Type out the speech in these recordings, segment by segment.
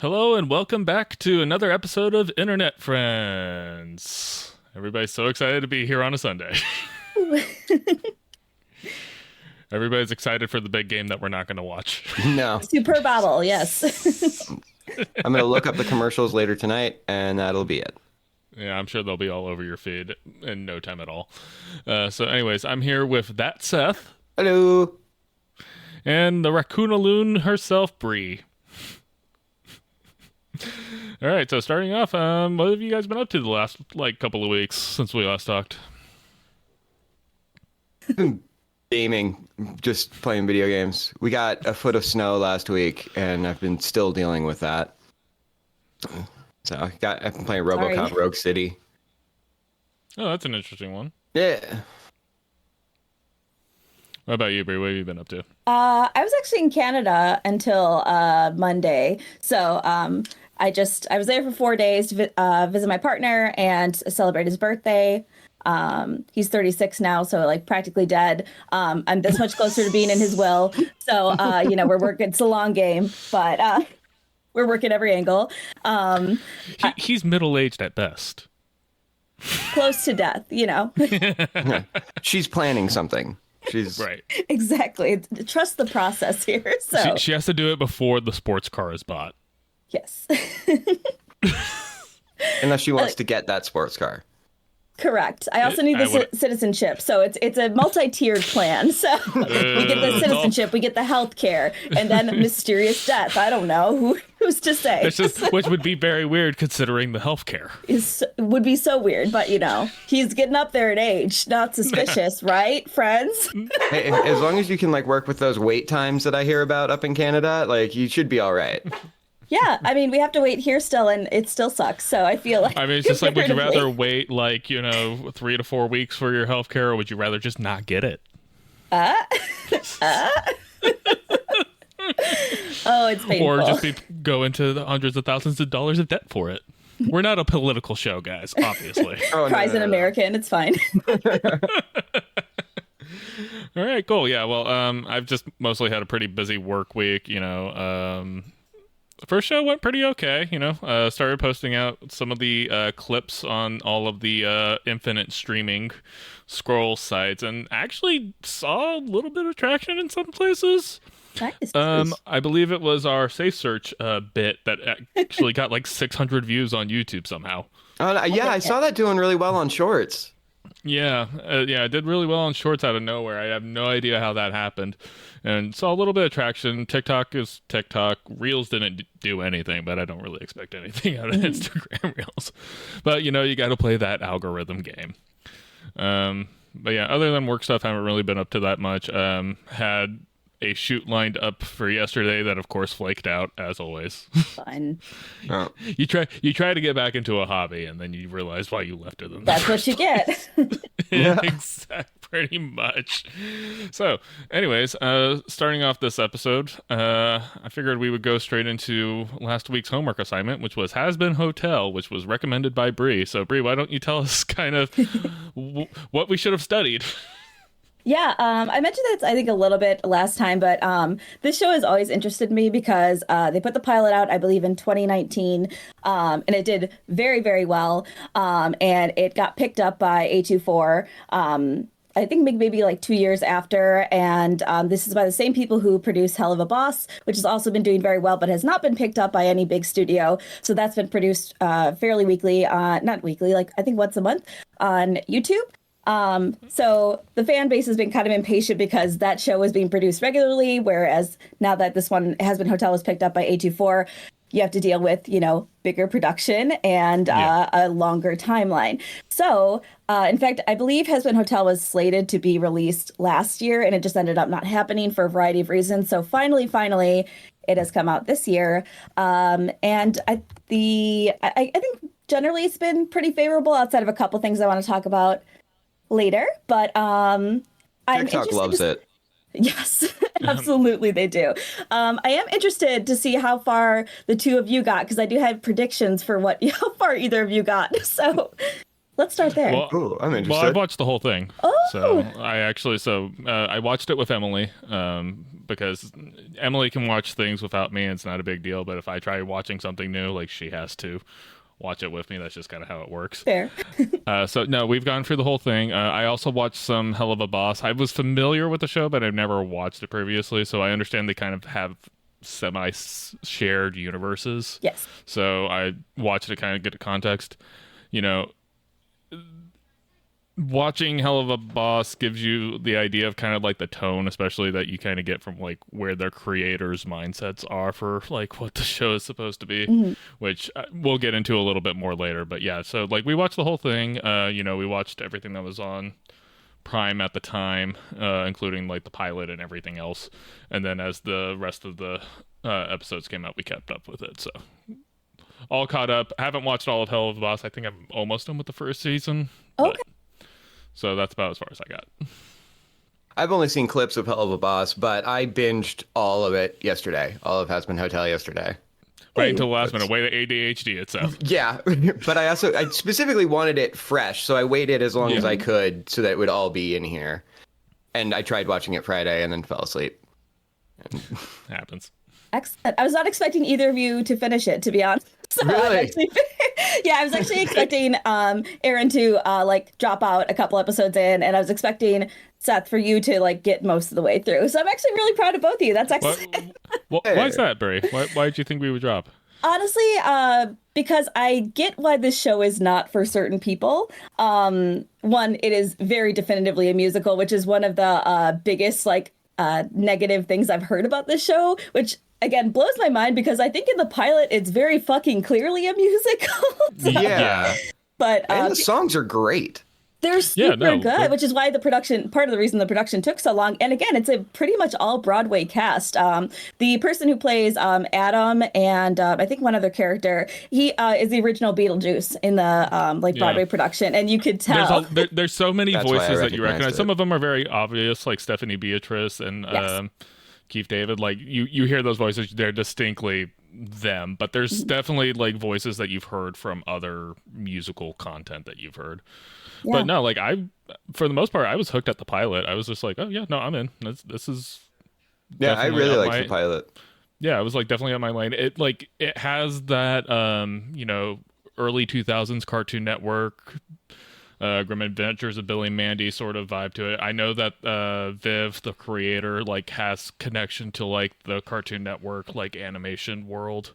Hello and welcome back to another episode of Internet Friends. Everybody's so excited to be here on a Sunday. Everybody's excited for the big game that we're not going to watch. No. Super Bobble, yes. I'm going to look up the commercials later tonight, and that'll be it. Yeah, I'm sure they'll be all over your feed in no time at all. So anyways, I'm here with that Seth. Hello. And the Raccoonaloon herself, Bree. All right, so starting off, what have you guys been up to the last couple of weeks since we last talked? Gaming, just playing video games. We got a foot of snow last week, and I've been still dealing with that. So I've been playing RoboCop Rogue City. Oh, that's an interesting one. Yeah. What about you, Brie? What have you been up to? I was actually in Canada until Monday. So I was there for 4 days to visit my partner and celebrate his birthday. He's 36 now, so practically dead. I'm this much closer to being in his will. So, we're working. It's a long game, but we're working every angle. He's middle-aged at best. Close to death, She's planning something. She's right. Exactly. Trust the process here. So she has to do it before the sports car is bought. Yes. Unless she wants to get that sports car. Correct. I also need the citizenship. So it's a multi-tiered plan. So we get the citizenship, we get the health care, and then mysterious death. I don't know. Who's to say? It's just, which would be very weird considering the health care. Would be so weird, but he's getting up there in age. Not suspicious, right, friends? Hey, as long as you can work with those wait times that I hear about up in Canada, you should be all right. Yeah, I mean, we have to wait here still, and it still sucks. So I feel like... I mean, it's just would you rather wait, 3 to 4 weeks for your health care, or would you rather just not get it? Oh, it's painful. Or just go into the hundreds of thousands of dollars of debt for it. We're not a political show, guys, obviously. Cries an American, it's fine. All right, cool. Yeah, well, I've just mostly had a pretty busy work week, The first show went pretty okay, started posting out some of the clips on all of the infinite streaming scroll sites and actually saw a little bit of traction in some places. Nice. I believe it was our Safe Search bit that actually got 600 views on YouTube somehow. Yeah, I saw that doing really well on Shorts. Yeah, it did really well on Shorts out of nowhere. I have no idea how that happened. And saw a little bit of traction. TikTok is TikTok. Reels didn't do anything, but I don't really expect anything out of Instagram Reels. But, you got to play that algorithm game. But yeah, other than work stuff, I haven't really been up to that much. Had a shoot lined up for yesterday that, of course, flaked out, as always. Fun. Oh. You try to get back into a hobby, and then you realize why you left it. That's what you get. Yeah. Exactly, pretty much. So, anyways, starting off this episode, I figured we would go straight into last week's homework assignment, which was Hazbin Hotel, which was recommended by Bree. So, Bree, why don't you tell us kind of what we should have studied? Yeah, I mentioned that I think a little bit last time, but this show has always interested me because they put the pilot out, I believe, in 2019, and it did very, very well, and it got picked up by A24. I think maybe 2 years after, and this is by the same people who produce Hell of a Boss, which has also been doing very well, but has not been picked up by any big studio. So that's been produced fairly weekly, not weekly, I think once a month on YouTube. So the fan base has been kind of impatient because that show was being produced regularly, whereas now that this one Hazbin Hotel was picked up by A24, you have to deal with, bigger production and a longer timeline. So, in fact, I believe Hazbin Hotel was slated to be released last year, and it just ended up not happening for a variety of reasons. So finally, it has come out this year. And I think generally it's been pretty favorable outside of a couple things I want to talk about later, but TikTok loves it. Yes, absolutely they do. I am interested to see how far the two of you got, because I do have predictions for how far either of you got. So Let's start there. Well, Ooh, I'm interested. well, I watched the whole thing. Oh! So I watched it with Emily because Emily can watch things without me, and it's not a big deal. But if I try watching something new, like she has to watch it with me. That's just kind of how it works. Fair. So no, we've gone through the whole thing. I also watched some Hell of a Boss. I was familiar with the show, but I've never watched it previously, so I understand they kind of have semi-shared universes. Yes. So I watched it to kind of get the context. You know, watching Hell of a Boss gives you the idea of kind of like the tone, especially that you kind of get from like where their creators' mindsets are for like what the show is supposed to be, which we'll get into a little bit more later. But yeah, so like we watched the whole thing. We watched everything that was on Prime at the time, including like the pilot and everything else. And then as the rest of the episodes came out, we kept up with it. So all caught up. Haven't watched all of Hell of a Boss. I think I'm almost done with the first season. Okay. So that's about as far as I got. I've only seen clips of Hell of a Boss, but I binged all of it yesterday. All of Hazbin Hotel yesterday. Right until the last minute. Way to ADHD itself. Yeah, but I specifically wanted it fresh, so I waited as long as I could so that it would all be in here. And I tried watching it Friday and then fell asleep. Happens. Excellent. I was not expecting either of you to finish it, to be honest. So Really? I was actually expecting Aaron to drop out a couple episodes in, and I was expecting Seth for you to like get most of the way through. So I'm actually really proud of both of you. That's excellent. Why is that, Brie? Why did you think we would drop? Honestly, because I get why this show is not for certain people. One, it is very definitively a musical, which is one of the biggest negative things I've heard about this show, which again blows my mind because I think in the pilot it's very fucking clearly a musical. Yeah. But and the songs are great. they're super good, which is why part of the reason the production took so long. And again, it's a pretty much all Broadway cast. The person who plays Adam and I think one other character, he is the original Beetlejuice in the Broadway production. And you could tell. There's so many voices that you recognize. It. Some of them are very obvious, like Stephanie Beatrice and Keith David. Like you hear those voices, they're distinctly them. But there's definitely like voices that you've heard from other musical content that you've heard. Yeah. But no, for the most part, I was hooked at the pilot. I was just like, oh yeah, no, I'm in. This is. Yeah, I really like the pilot. Yeah, I was like definitely on my lane. It has that early 2000s Cartoon Network, Grim Adventures of Billy and Mandy sort of vibe to it. I know that Viv, the creator, has connection to the Cartoon Network animation world.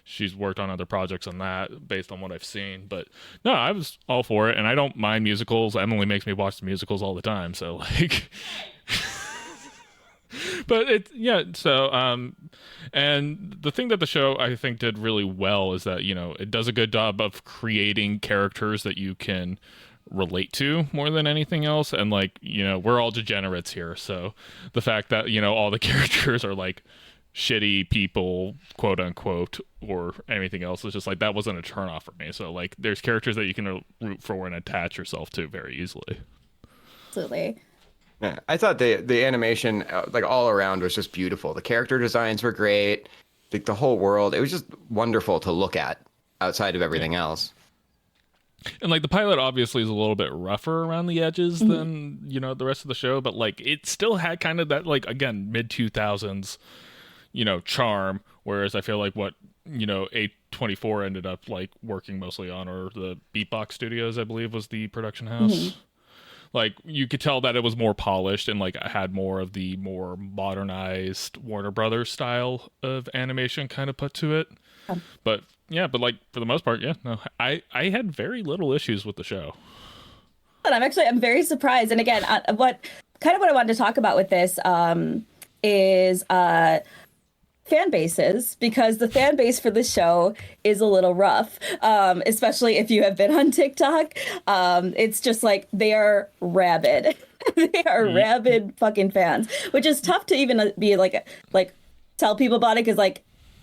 She's worked on other projects on that based on what I've seen. But no, I was all for it. And I don't mind musicals. Emily makes me watch the musicals all the time. So but and the thing that the show I think did really well is that, it does a good job of creating characters that you can relate to more than anything else. And we're all degenerates here. So the fact that, all the characters are shitty people, quote unquote, or anything else, is just that wasn't a turnoff for me. So there's characters that you can root for and attach yourself to very easily. Absolutely. Yeah, I thought the animation all around was just beautiful. The character designs were great. The whole world, it was just wonderful to look at outside of everything else. And the pilot obviously is a little bit rougher around the edges than the rest of the show, but it still had kind of that again mid 2000s charm, whereas I feel what A24 ended up working mostly on, or the Beatbox Studios, I believe, was the production house. You could tell that it was more polished and had more of the more modernized Warner Brothers style of animation kind of put to it. But for the most part, I had very little issues with the show. And I'm very surprised. And again, what I wanted to talk about with this is fan bases, because the fan base for the show is a little rough, especially if you have been on TikTok. It's just they are rabid. They are rabid fucking fans, which is tough to even be tell people about it, because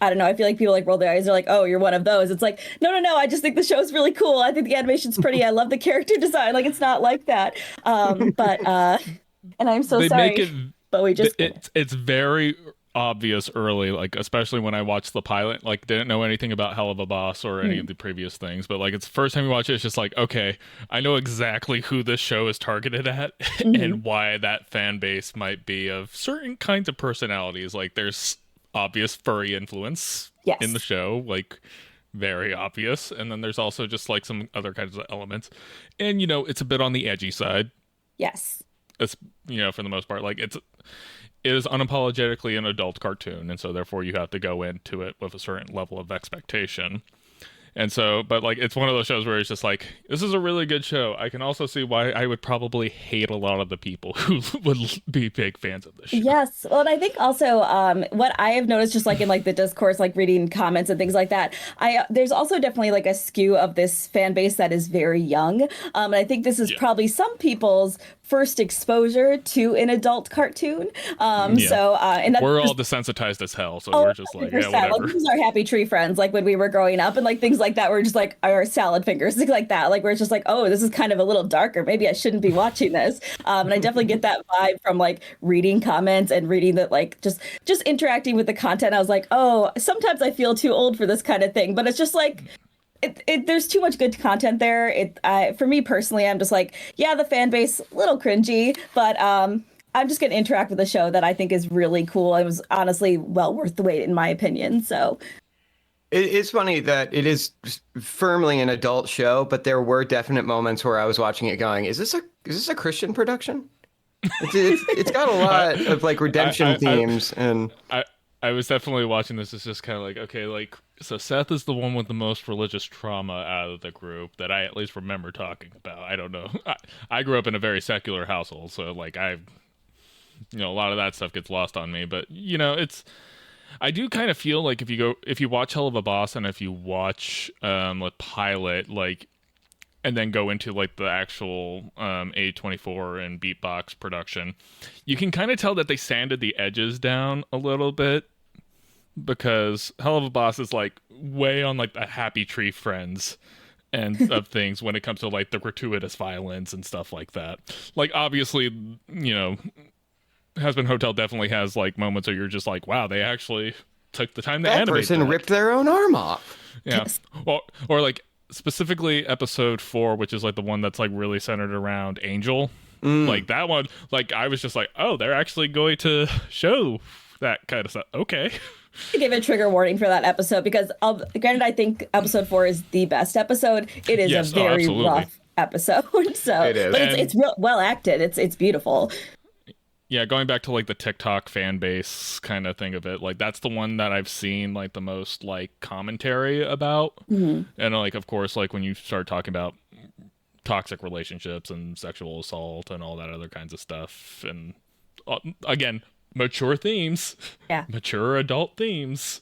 I don't know, I feel people roll their eyes. They're like, oh, you're one of those. It's no, I just think the show's really cool. I think the animation's pretty. I love the character design. It's not like that. And I'm so sorry. But we just it's very obvious early, like especially when I watched the pilot, like didn't know anything about Hell of a Boss or any of the previous things, but like it's the first time you watch it, it's just like, okay, I know exactly who this show is targeted at and why that fan base might be of certain kinds of personalities. Like there's obvious furry influence in the show, like very obvious, and then there's also just like some other kinds of elements, and you know, it's a bit on the edgy side. Yes. It's, you know, for the most part, like it is unapologetically an adult cartoon, and so therefore you have to go into it with a certain level of expectation. And so, but like, it's one of those shows where it's just like, this is a really good show. I can also see why I would probably hate a lot of the people who would be big fans of this show. Yes. Well, and I think also what I have noticed, just like in like the discourse, like reading comments and things like that, there's also definitely like a skew of this fan base that is very young. And I think this is probably some people's first exposure to an adult cartoon. So, and we're all desensitized as hell. So we're just like, yeah, whatever. Like, these are Happy Tree Friends, like when we were growing up, and like things like that, we're just like our salad fingers, things like that. Like we're just like, oh, this is kind of a little darker. Maybe I shouldn't be watching this. And I definitely get that vibe from like reading comments and reading that, like just interacting with the content. I was like, oh, sometimes I feel too old for this kind of thing, but it's just like, there's too much good content there. For me personally, I'm just like, yeah, the fan base, a little cringy, but I'm just going to interact with a show that I think is really cool. It was honestly well worth the wait, in my opinion. So it's funny that it is firmly an adult show, but there were definite moments where I was watching it going, is this a Christian production? It's got a lot of like redemption themes, and I was definitely watching this. It's just kind of like, okay, like, so Seth is the one with the most religious trauma out of the group that I at least remember talking about. I don't know. I grew up in a very secular household, so like a lot of that stuff gets lost on me. But you know, I do kind of feel like if you watch Hell of a Boss and if you watch like pilot, like, and then go into like the actual A24 and Beatbox production, you can kind of tell that they sanded the edges down a little bit, because Hell of a Boss is like way on like the Happy Tree Friends and of things when it comes to like the gratuitous violence and stuff like that. Like obviously, you know, Hazbin Hotel definitely has like moments where you're just like, wow, they actually took the time to animate that person ripped their own arm off. Yeah. Well, or like specifically episode 4, which is like the one that's like really centered around Angel. Like that one, like I was just like, oh, they're actually going to show that kind of stuff. Okay. I give a trigger warning for that episode, because granted, I think episode 4 is the best episode. It is a very rough episode. So it is. But it's real well acted. It's beautiful. Yeah, going back to like the TikTok fan base kind of thing of it, like that's the one that I've seen like the most like commentary about. And like, of course, like when you start talking about toxic relationships and sexual assault and all that other kinds of stuff, and again, mature themes, mature adult themes,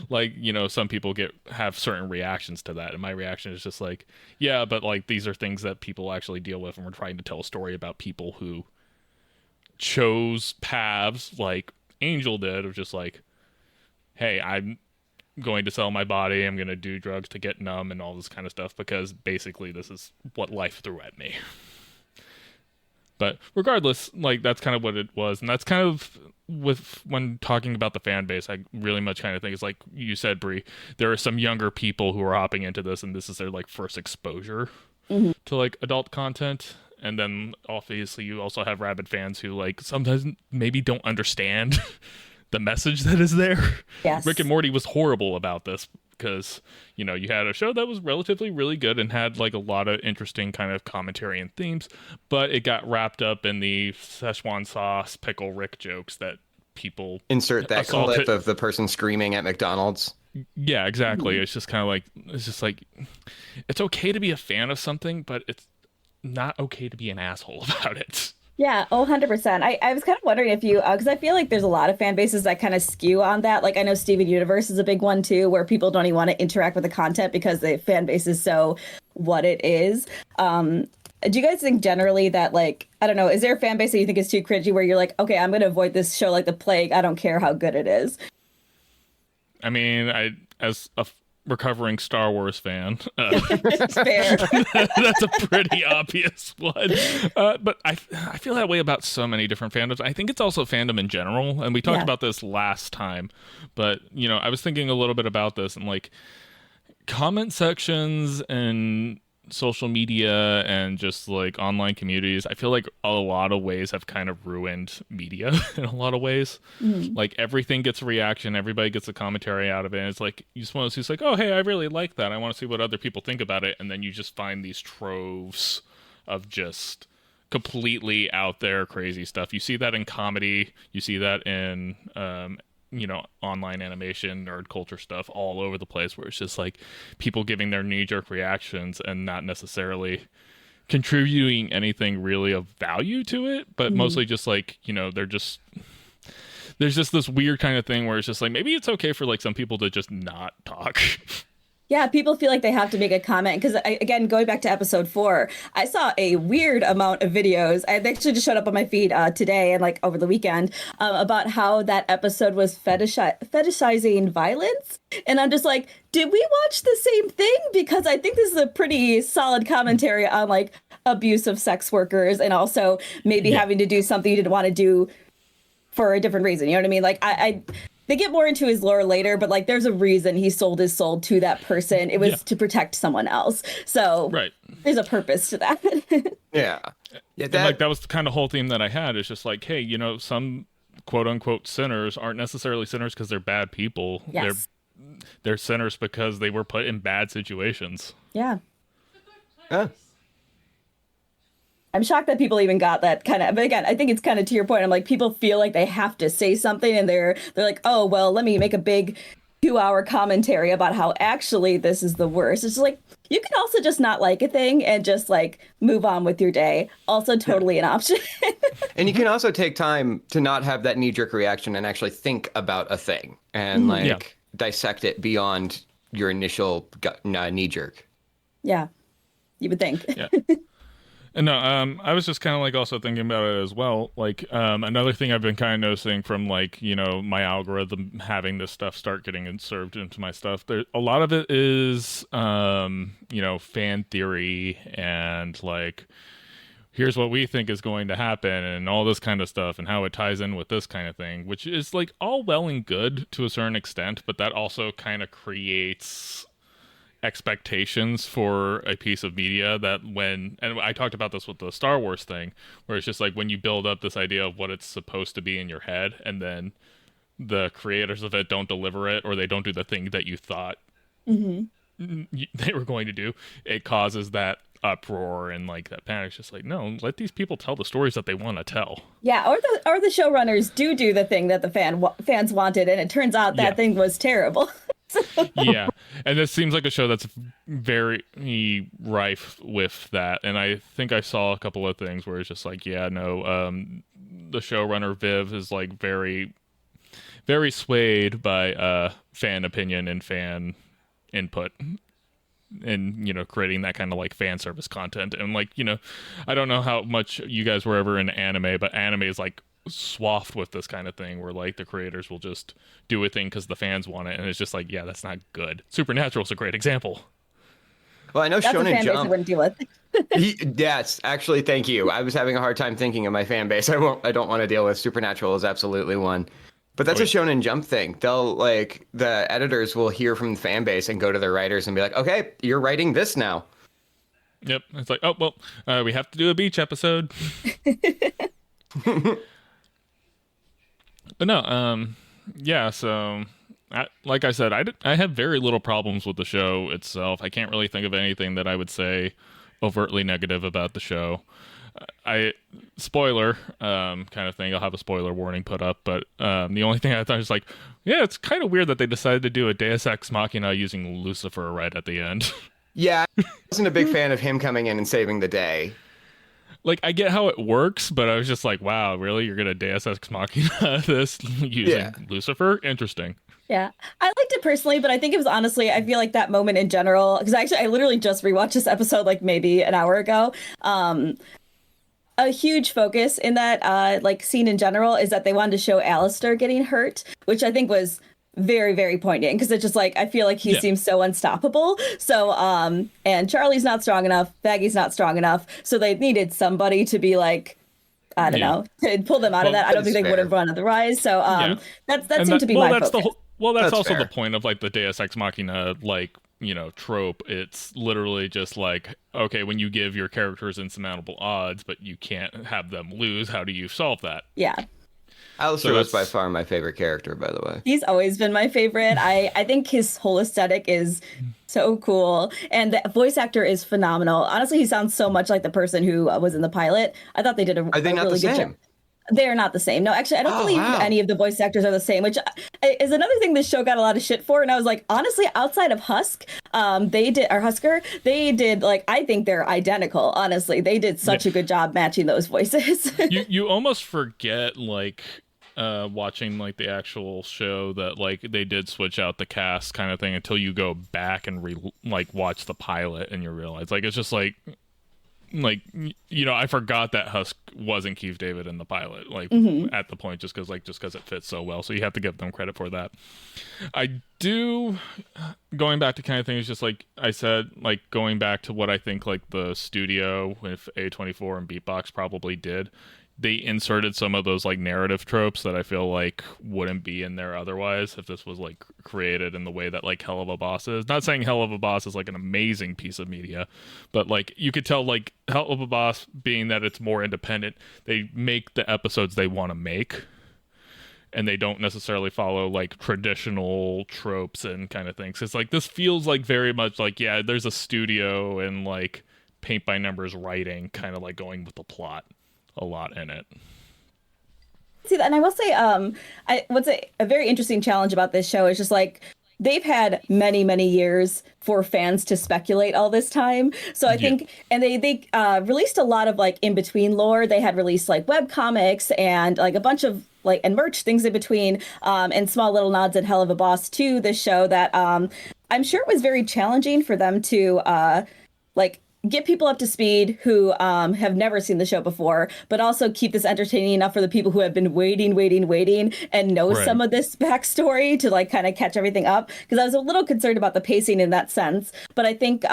like, you know, some people have certain reactions to that, and my reaction is just like, yeah, but like these are things that people actually deal with, and we're trying to tell a story about people who chose paths like Angel did, of just like, hey, I'm going to sell my body, I'm going to do drugs to get numb and all this kind of stuff, because basically this is what life threw at me. But regardless, like that's kind of what it was, and that's kind of when talking about the fan base, I really much kind of think it's like you said, Brie, there are some younger people who are hopping into this, and this is their like first exposure to like adult content. And then obviously you also have rabid fans who like sometimes maybe don't understand the message that is there. Yes. Rick and Morty was horrible about this, because, you know, you had a show that was relatively really good and had like a lot of interesting kind of commentary and themes, but it got wrapped up in the Szechuan sauce pickle Rick jokes that people insert that clip of the person screaming at McDonald's. Yeah, exactly. It's just kind of like, it's okay to be a fan of something, but it's not okay to be an asshole about it. Yeah, 100%. I was kind of wondering if you, because I feel like there's a lot of fan bases that kind of skew on that. Like I know Steven Universe is a big one too, where people don't even want to interact with the content because the fan base is so what it is. Do you guys think generally that, like, I don't know, is there a fan base that you think is too cringy where you're like, okay, I'm going to avoid this show like the plague, I don't care how good it is? I mean, as a recovering Star Wars fan. It's fair. That's a pretty obvious one. But I feel that way about so many different fandoms. I think it's also fandom in general. And we talked about this last time. But, you know, I was thinking a little bit about this and like comment sections and social media and just like online communities, I feel like a lot of ways have kind of ruined media in a lot of ways. Like everything gets a reaction, everybody gets a commentary out of it, and it's like you just want to see, it's like, oh hey, I really like that, I want to see what other people think about it, and then you just find these troves of just completely out there crazy stuff. You see that in comedy, you see that in you know, online animation, nerd culture stuff all over the place, where it's just like people giving their knee-jerk reactions and not necessarily contributing anything really of value to it, but mostly just like, you know, there's just this weird kind of thing where it's just like, maybe it's okay for like some people to just not talk. Yeah, people feel like they have to make a comment because, again, going back to episode 4, I saw a weird amount of videos. I actually just showed up on my feed today and like over the weekend about how that episode was fetishizing violence. And I'm just like, did we watch the same thing? Because I think this is a pretty solid commentary on like abuse of sex workers and also maybe having to do something you didn't want to do for a different reason. You know what I mean? Like they get more into his lore later, but like there's a reason he sold his soul to that person. It was to protect someone else. So there's a purpose to that. Yeah, that was the kind of whole theme that I had. It's just like, hey, you know, some quote unquote sinners aren't necessarily sinners because they're bad people. Yes. They're sinners because they were put in bad situations. Yeah. I'm shocked that people even got that kind of, but again, I think it's kind of to your point. I'm like, people feel like they have to say something and they're like, oh, well, let me make a big 2-hour commentary about how actually this is the worst. It's just like, you can also just not like a thing and just like move on with your day. Also totally an option. And you can also take time to not have that knee-jerk reaction and actually think about a thing and dissect it beyond your initial knee-jerk. Yeah, you would think. Yeah. And no, I was just kind of like also thinking about it as well. Like another thing I've been kind of noticing from like, you know, my algorithm having this stuff start getting served into my stuff. A lot of it is, you know, fan theory and like, here's what we think is going to happen and all this kind of stuff and how it ties in with this kind of thing, which is like all well and good to a certain extent, but that also kind of creates expectations for a piece of media that and I talked about this with the Star Wars thing, where it's just like when you build up this idea of what it's supposed to be in your head and then the creators of it don't deliver it, or they don't do the thing that you thought they were going to do, it causes that uproar and like that panic. It's just like, no, let these people tell the stories that they want to tell. Yeah, or the showrunners do the thing that the fans wanted, and it turns out that thing was terrible. Yeah, and this seems like a show that's very rife with that, and I think I saw a couple of things where it's just like, the showrunner Viv is like very, very swayed by fan opinion and fan input, and you know, creating that kind of like fan service content. And like, you know, I don't know how much you guys were ever into anime, but anime is like swathed with this kind of thing where like the creators will just do a thing because the fans want it, and it's just like, yeah, that's not good. Supernatural's a great example. Well, I know that's Shonen a fan Jump. Base I wouldn't deal with. Yes, actually, thank you. I was having a hard time thinking of my fan base. I don't want to deal with. Supernatural is absolutely one. But that's a Shonen Jump thing. They'll like, the editors will hear from the fan base and go to their writers and be like, okay, you're writing this now. Yep. It's like, oh, well, we have to do a beach episode. But no, so like I said, I have very little problems with the show itself. I can't really think of anything that I would say overtly negative about the show. Spoiler kind of thing, I'll have a spoiler warning put up, but the only thing I thought was like, yeah, it's kind of weird that they decided to do a Deus Ex Machina using Lucifer right at the end. Yeah, I wasn't a big fan of him coming in and saving the day. Like, I get how it works, but I was just like, wow, really? You're going to Deus Ex Machina this using Lucifer? Interesting. Yeah, I liked it personally, but I think it was honestly, I feel like that moment in general, because I literally just rewatched this episode like maybe an hour ago. A huge focus in that like scene in general is that they wanted to show Alistair getting hurt, which I think was very, very poignant because it's just like I feel like he seems so unstoppable. So and Charlie's not strong enough, Maggie's not strong enough, so they needed somebody to be like, I don't know, to pull them out of that. I don't think they would have run otherwise. So that seemed to be my focus. That's also fair. The point of like the Deus Ex Machina trope. It's literally just like, okay, when you give your characters insurmountable odds, but you can't have them lose, how do you solve that? Yeah. Alistair was by far my favorite character, by the way. He's always been my favorite. I think his whole aesthetic is so cool. And the voice actor is phenomenal. Honestly, he sounds so much like the person who was in the pilot. I thought they did a really good job. They're not the same. No, actually, I don't believe any of the voice actors are the same, which is another thing this show got a lot of shit for. And I was like, honestly, outside of Husker, they did like, I think they're identical. Honestly, they did such a good job matching those voices. you almost forget like watching like the actual show that like they did switch out the cast kind of thing until you go back and watch the pilot and you realize like it's just like I forgot that Husk wasn't Keith David in the pilot, at the point, just because it fits so well. So you have to give them credit for that. I do, going back to kind of things, just like I said, like going back to what I think like the studio with A24 and Beatbox probably did. They inserted some of those like narrative tropes that I feel like wouldn't be in there otherwise if this was like created in the way that like Hell of a Boss is. Not saying Hell of a Boss is like an amazing piece of media, but like you could tell like Hell of a Boss, being that it's more independent, they make the episodes they want to make, and they don't necessarily follow like traditional tropes and kind of things. It's like this feels like very much like there's a studio and like paint by numbers writing, kind of like going with the plot a lot in it. See that, and I will say, what's a very interesting challenge about this show is just like they've had many, many years for fans to speculate all this time. So I think, and they released a lot of like in between lore. They had released like web comics and like a bunch of like and merch things in between, and small little nods at Hell of a Boss to this show that I'm sure it was very challenging for them to get people up to speed who have never seen the show before, but also keep this entertaining enough for the people who have been waiting and know some of this backstory to like kind of catch everything up. Because I was a little concerned about the pacing in that sense, but I think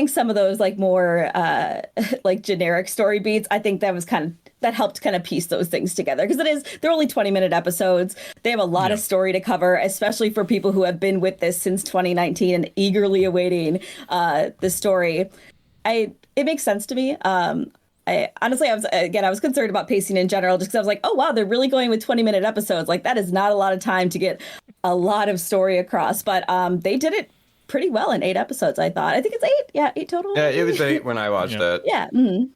some of those like more like generic story beats, I think that helped kind of piece those things together, because they're only 20-minute episodes. They have a lot of story to cover, especially for people who have been with this since 2019 and eagerly awaiting the story. It makes sense to me. I was concerned about pacing in general, just because I was like, oh wow, they're really going with 20-minute episodes. Like that is not a lot of time to get a lot of story across, but they did it pretty well in 8 episodes, I thought. I think it's 8. Yeah, 8 total. Yeah, it was 8 when I watched it. Yeah. Mm-hmm.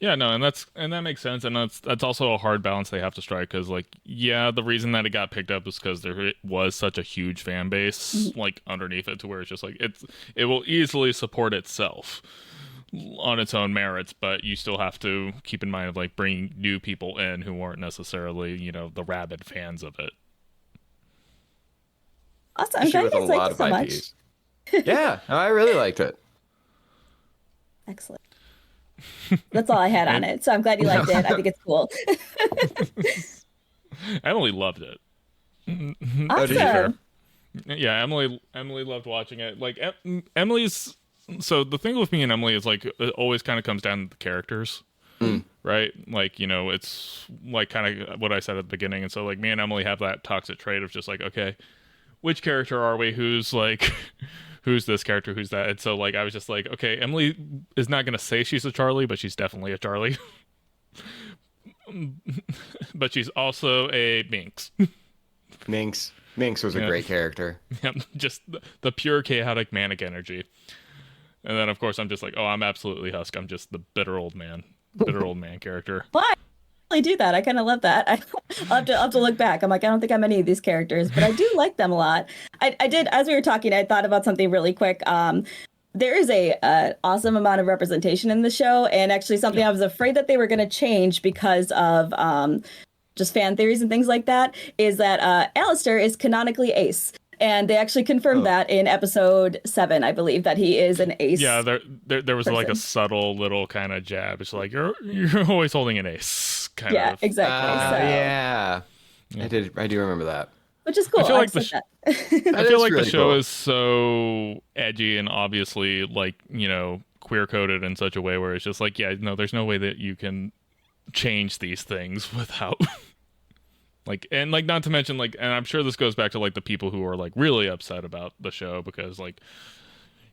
Yeah, no, and that makes sense, and that's also a hard balance they have to strike, because like the reason that it got picked up is because there was such a huge fan base like underneath it, to where it's just like it will easily support itself on its own merits, but you still have to keep in mind of like bringing new people in who aren't necessarily the rabid fans of it. Awesome. I'm glad you guys liked it so much. Yeah, no, I really liked it. Excellent. That's all I had on it. So I'm glad you liked it. I think it's cool. Emily loved it. Awesome. Yeah, Emily loved watching it. Like Emily's. So the thing with me and Emily is like it always kind of comes down to the characters, right? Like it's like kind of what I said at the beginning. And so like me and Emily have that toxic trait of just like, okay, which character are we? Who's like, who's this character? Who's that? And so like I was just like, okay, Emily is not gonna say she's a Charlie, but she's definitely a Charlie. But she's also a Minx. Minx was a great character. Yeah, just the pure chaotic manic energy. And then of course I'm just like, oh, I'm absolutely Husk. I'm just the bitter old man character. Why? I do that. I kind of love that. I'll have to look back. I'm like, I don't think I'm any of these characters, but I do like them a lot. I did, as we were talking, I thought about something really quick. There is a awesome amount of representation in the show, and actually something I was afraid that they were going to change because of just fan theories and things like that, is that Alistair is canonically Ace. And they actually confirmed that in episode 7, I believe, that he is an ace. Yeah, there was like a subtle little kind of jab. It's like you're always holding an ace. Kind of. Exactly. Yeah. I do remember that. which is cool. I feel like that. I feel like really the show cool. is so edgy and obviously like, queer coded in such a way where it's just like, yeah, no, there's no way that you can change these things without like, and like, not to mention like, and I'm sure this goes back to like the people who are like really upset about the show because like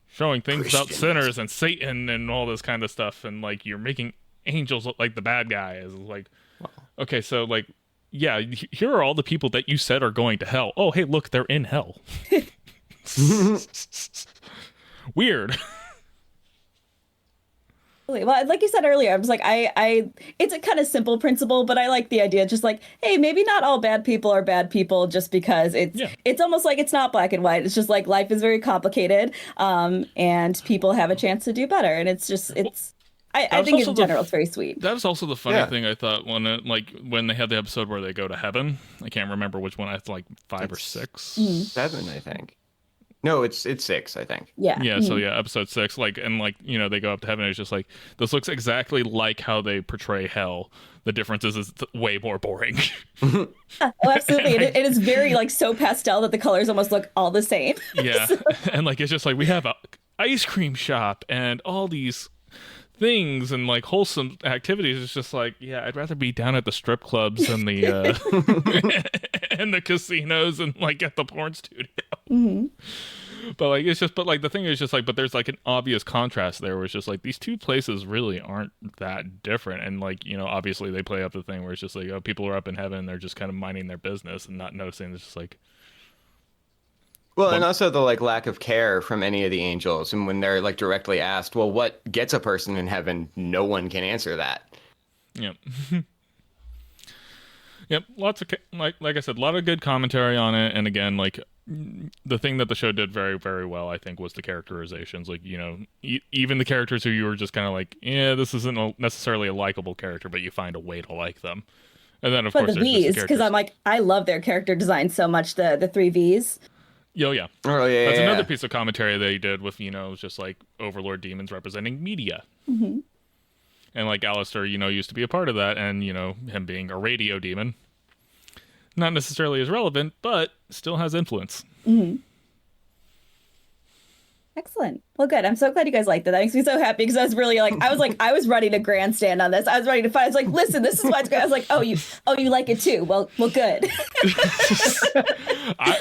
showing things about sinners and Satan and all this kind of stuff, and like you're making angels look like the bad guy is like, okay, so like, yeah, here are all the people that you said are going to hell. Oh, hey, look, they're in hell. Weird. Well, like you said earlier, I was like, it's a kind of simple principle, but I like the idea. Just like, hey, maybe not all bad people are bad people just because it's almost like it's not black and white. It's just like life is very complicated, and people have a chance to do better. And it's just, I think in general, it's very sweet. That was also the funny thing I thought when they had the episode where they go to heaven. I can't remember which one. I had like 5 or 6. 7, I think. No, it's 6, I think. Yeah. Yeah. So yeah, episode 6, like, and like, they go up to heaven. And it's just like, this looks exactly like how they portray hell. The difference is it's way more boring. Oh, absolutely. It is very like so pastel that the colors almost look all the same. Yeah. And like, it's just like, we have a ice cream shop and all these things and like wholesome activities. It's just like, yeah, I'd rather be down at the strip clubs and the and the casinos and like at the porn studio. Mm-hmm. But like, it's just, but like the thing is just like, but there's like an obvious contrast there where it's just like these two places really aren't that different. And like, obviously they play up the thing where it's just like, oh, people are up in heaven and they're just kind of minding their business and not noticing. It's just like, well, and also the like lack of care from any of the angels, and when they're like directly asked, well, what gets a person in heaven? No one can answer that. Yep. Yep. Lots of like I said, a lot of good commentary on it, and again, like the thing that the show did very, very well, I think, was the characterizations. Like, even the characters who you were just kind of like, yeah, this isn't necessarily a likable character, but you find a way to like them. And then of course the V's, because I'm like, I love their character design so much. The 3 V's. Oh yeah. That's another piece of commentary they did with, just like Overlord demons representing media. Mm-hmm. And like Alistair, used to be a part of that, and him being a radio demon, not necessarily as relevant, but still has influence. Mm-hmm. Excellent. Well, good. I'm so glad you guys liked it. That makes me so happy because I was really like, I was ready to grandstand on this. I was ready to fight. I was like, listen, this is why it's great. I was like, oh, you like it too. Well, good.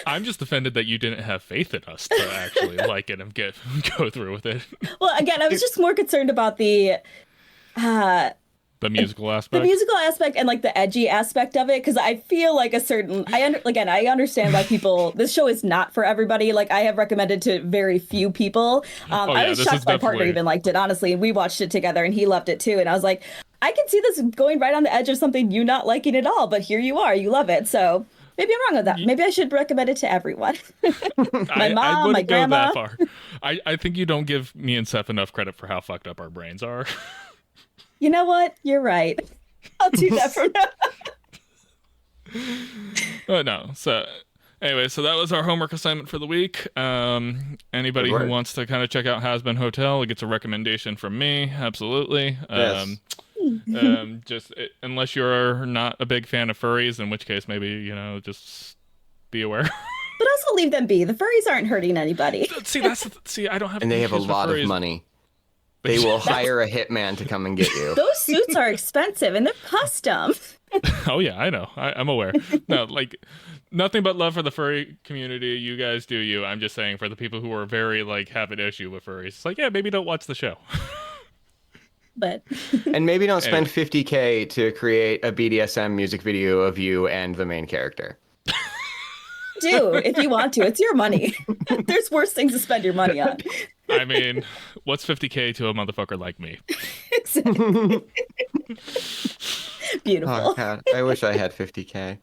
I'm just offended that you didn't have faith in us to actually like it and go through with it. Well, again, I was just more concerned about the musical aspect. The musical aspect and like the edgy aspect of it, because I feel like I understand why people. This show is not for everybody. Like I have recommended to very few people. I was shocked my partner even liked it. Honestly, we watched it together and he loved it too. And I was like, I can see this going right on the edge of something you not liking at all. But here you are, you love it. So maybe I'm wrong with that. Maybe I should recommend it to everyone. My mom, my grandma. Go that far. I think you don't give me and Seth enough credit for how fucked up our brains are. You know what? You're right. I'll do that from now. But no. So anyway, so that was our homework assignment for the week. Anybody who wants to kind of check out Hazbin Hotel gets a recommendation from me. Absolutely. Yes. Unless you're not a big fan of furries, in which case maybe, just be aware. But also leave them be. The furries aren't hurting anybody. See, I don't have. And they have a lot of money. They will hire a hitman to come and get you. Those suits are expensive and they're custom. Oh yeah, I know. I'm aware. No, like nothing but love for the furry community. You guys do you. I'm just saying for the people who are very like have an issue with furries, it's like, yeah, maybe don't watch the show. But and maybe don't spend $50,000 to create a BDSM music video of you and the main character. Do if you want to. It's your money. There's worse things to spend your money on. I mean, what's $50,000 to a motherfucker like me? Exactly. Beautiful. Oh God, I wish I had $50,000.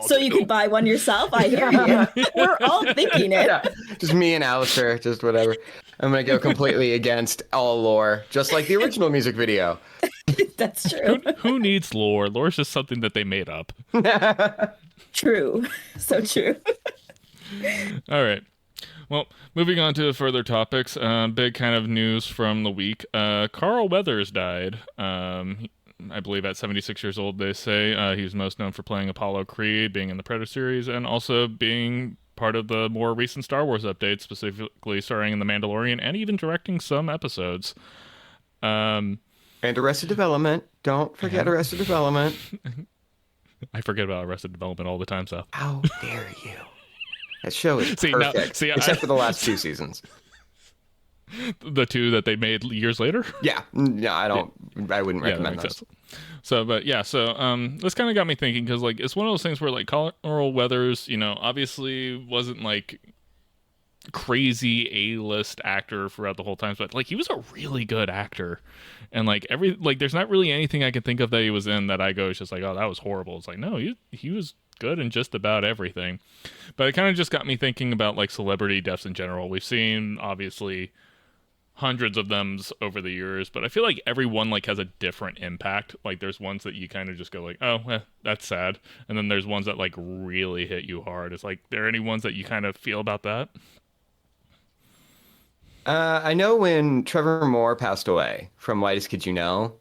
So you could buy one yourself? I hear you. We're all thinking it. Yeah. Just me and Alistair, just whatever. I'm going to go completely against all lore, just like the original music video. That's true. Who needs lore? Lore's just something that they made up. True. So true. All right. Well, moving on to further topics, big kind of news from the week. Carl Weathers died. I believe at 76 years old, they say he's most known for playing Apollo Creed, being in the Predator series, and also being part of the more recent Star Wars updates, specifically starring in The Mandalorian and even directing some episodes. And Arrested Development. Don't forget Arrested Development. I forget about Arrested Development all the time, so. How dare you? That show is perfect, except for the last 2 seasons. The 2 that they made years later? Yeah, I wouldn't recommend those. Sense. So, but yeah, so this kind of got me thinking, because like it's one of those things where like Carl Weathers, obviously wasn't like crazy A-list actor throughout the whole time, but like he was a really good actor, and like there's not really anything I can think of that he was in that I go, it's just like, oh, that was horrible. It's like, no, he was good in just about everything. But it kind of just got me thinking about like celebrity deaths in general. We've seen obviously hundreds of them over the years, but I feel like everyone like has a different impact. Like there's ones that you kind of just go like, oh, that's sad, and then there's ones that like really hit you hard. It's like, there any ones that you kind of feel about that? I know when Trevor Moore passed away from Whitest Kid You Know,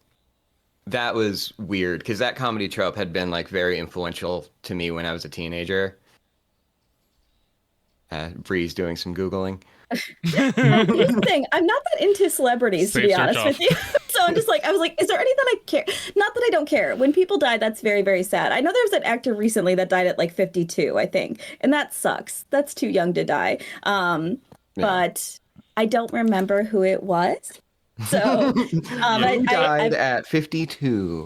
that was weird, because that comedy trope had been like very influential to me when I was a teenager. Bree's doing some Googling. Here's the thing, I'm not that into celebrities, to be honest with you. So I'm just like, I was like, is there any that I care? Not that I don't care. When people die, that's very, very sad. I know there was an actor recently that died at like 52, I think, and that sucks. That's too young to die. But I don't remember who it was. So I died at 52.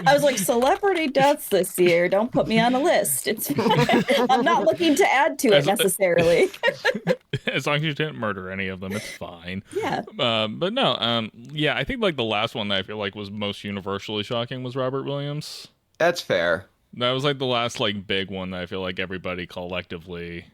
I was like, celebrity deaths this year. Don't put me on a list. It's I'm not looking to add to it necessarily. As long as you didn't murder any of them, it's fine. Yeah. But no, yeah, I think like the last one that I feel like was most universally shocking was Robert Williams. That's fair. That was like the last like big one that I feel like everybody collectively,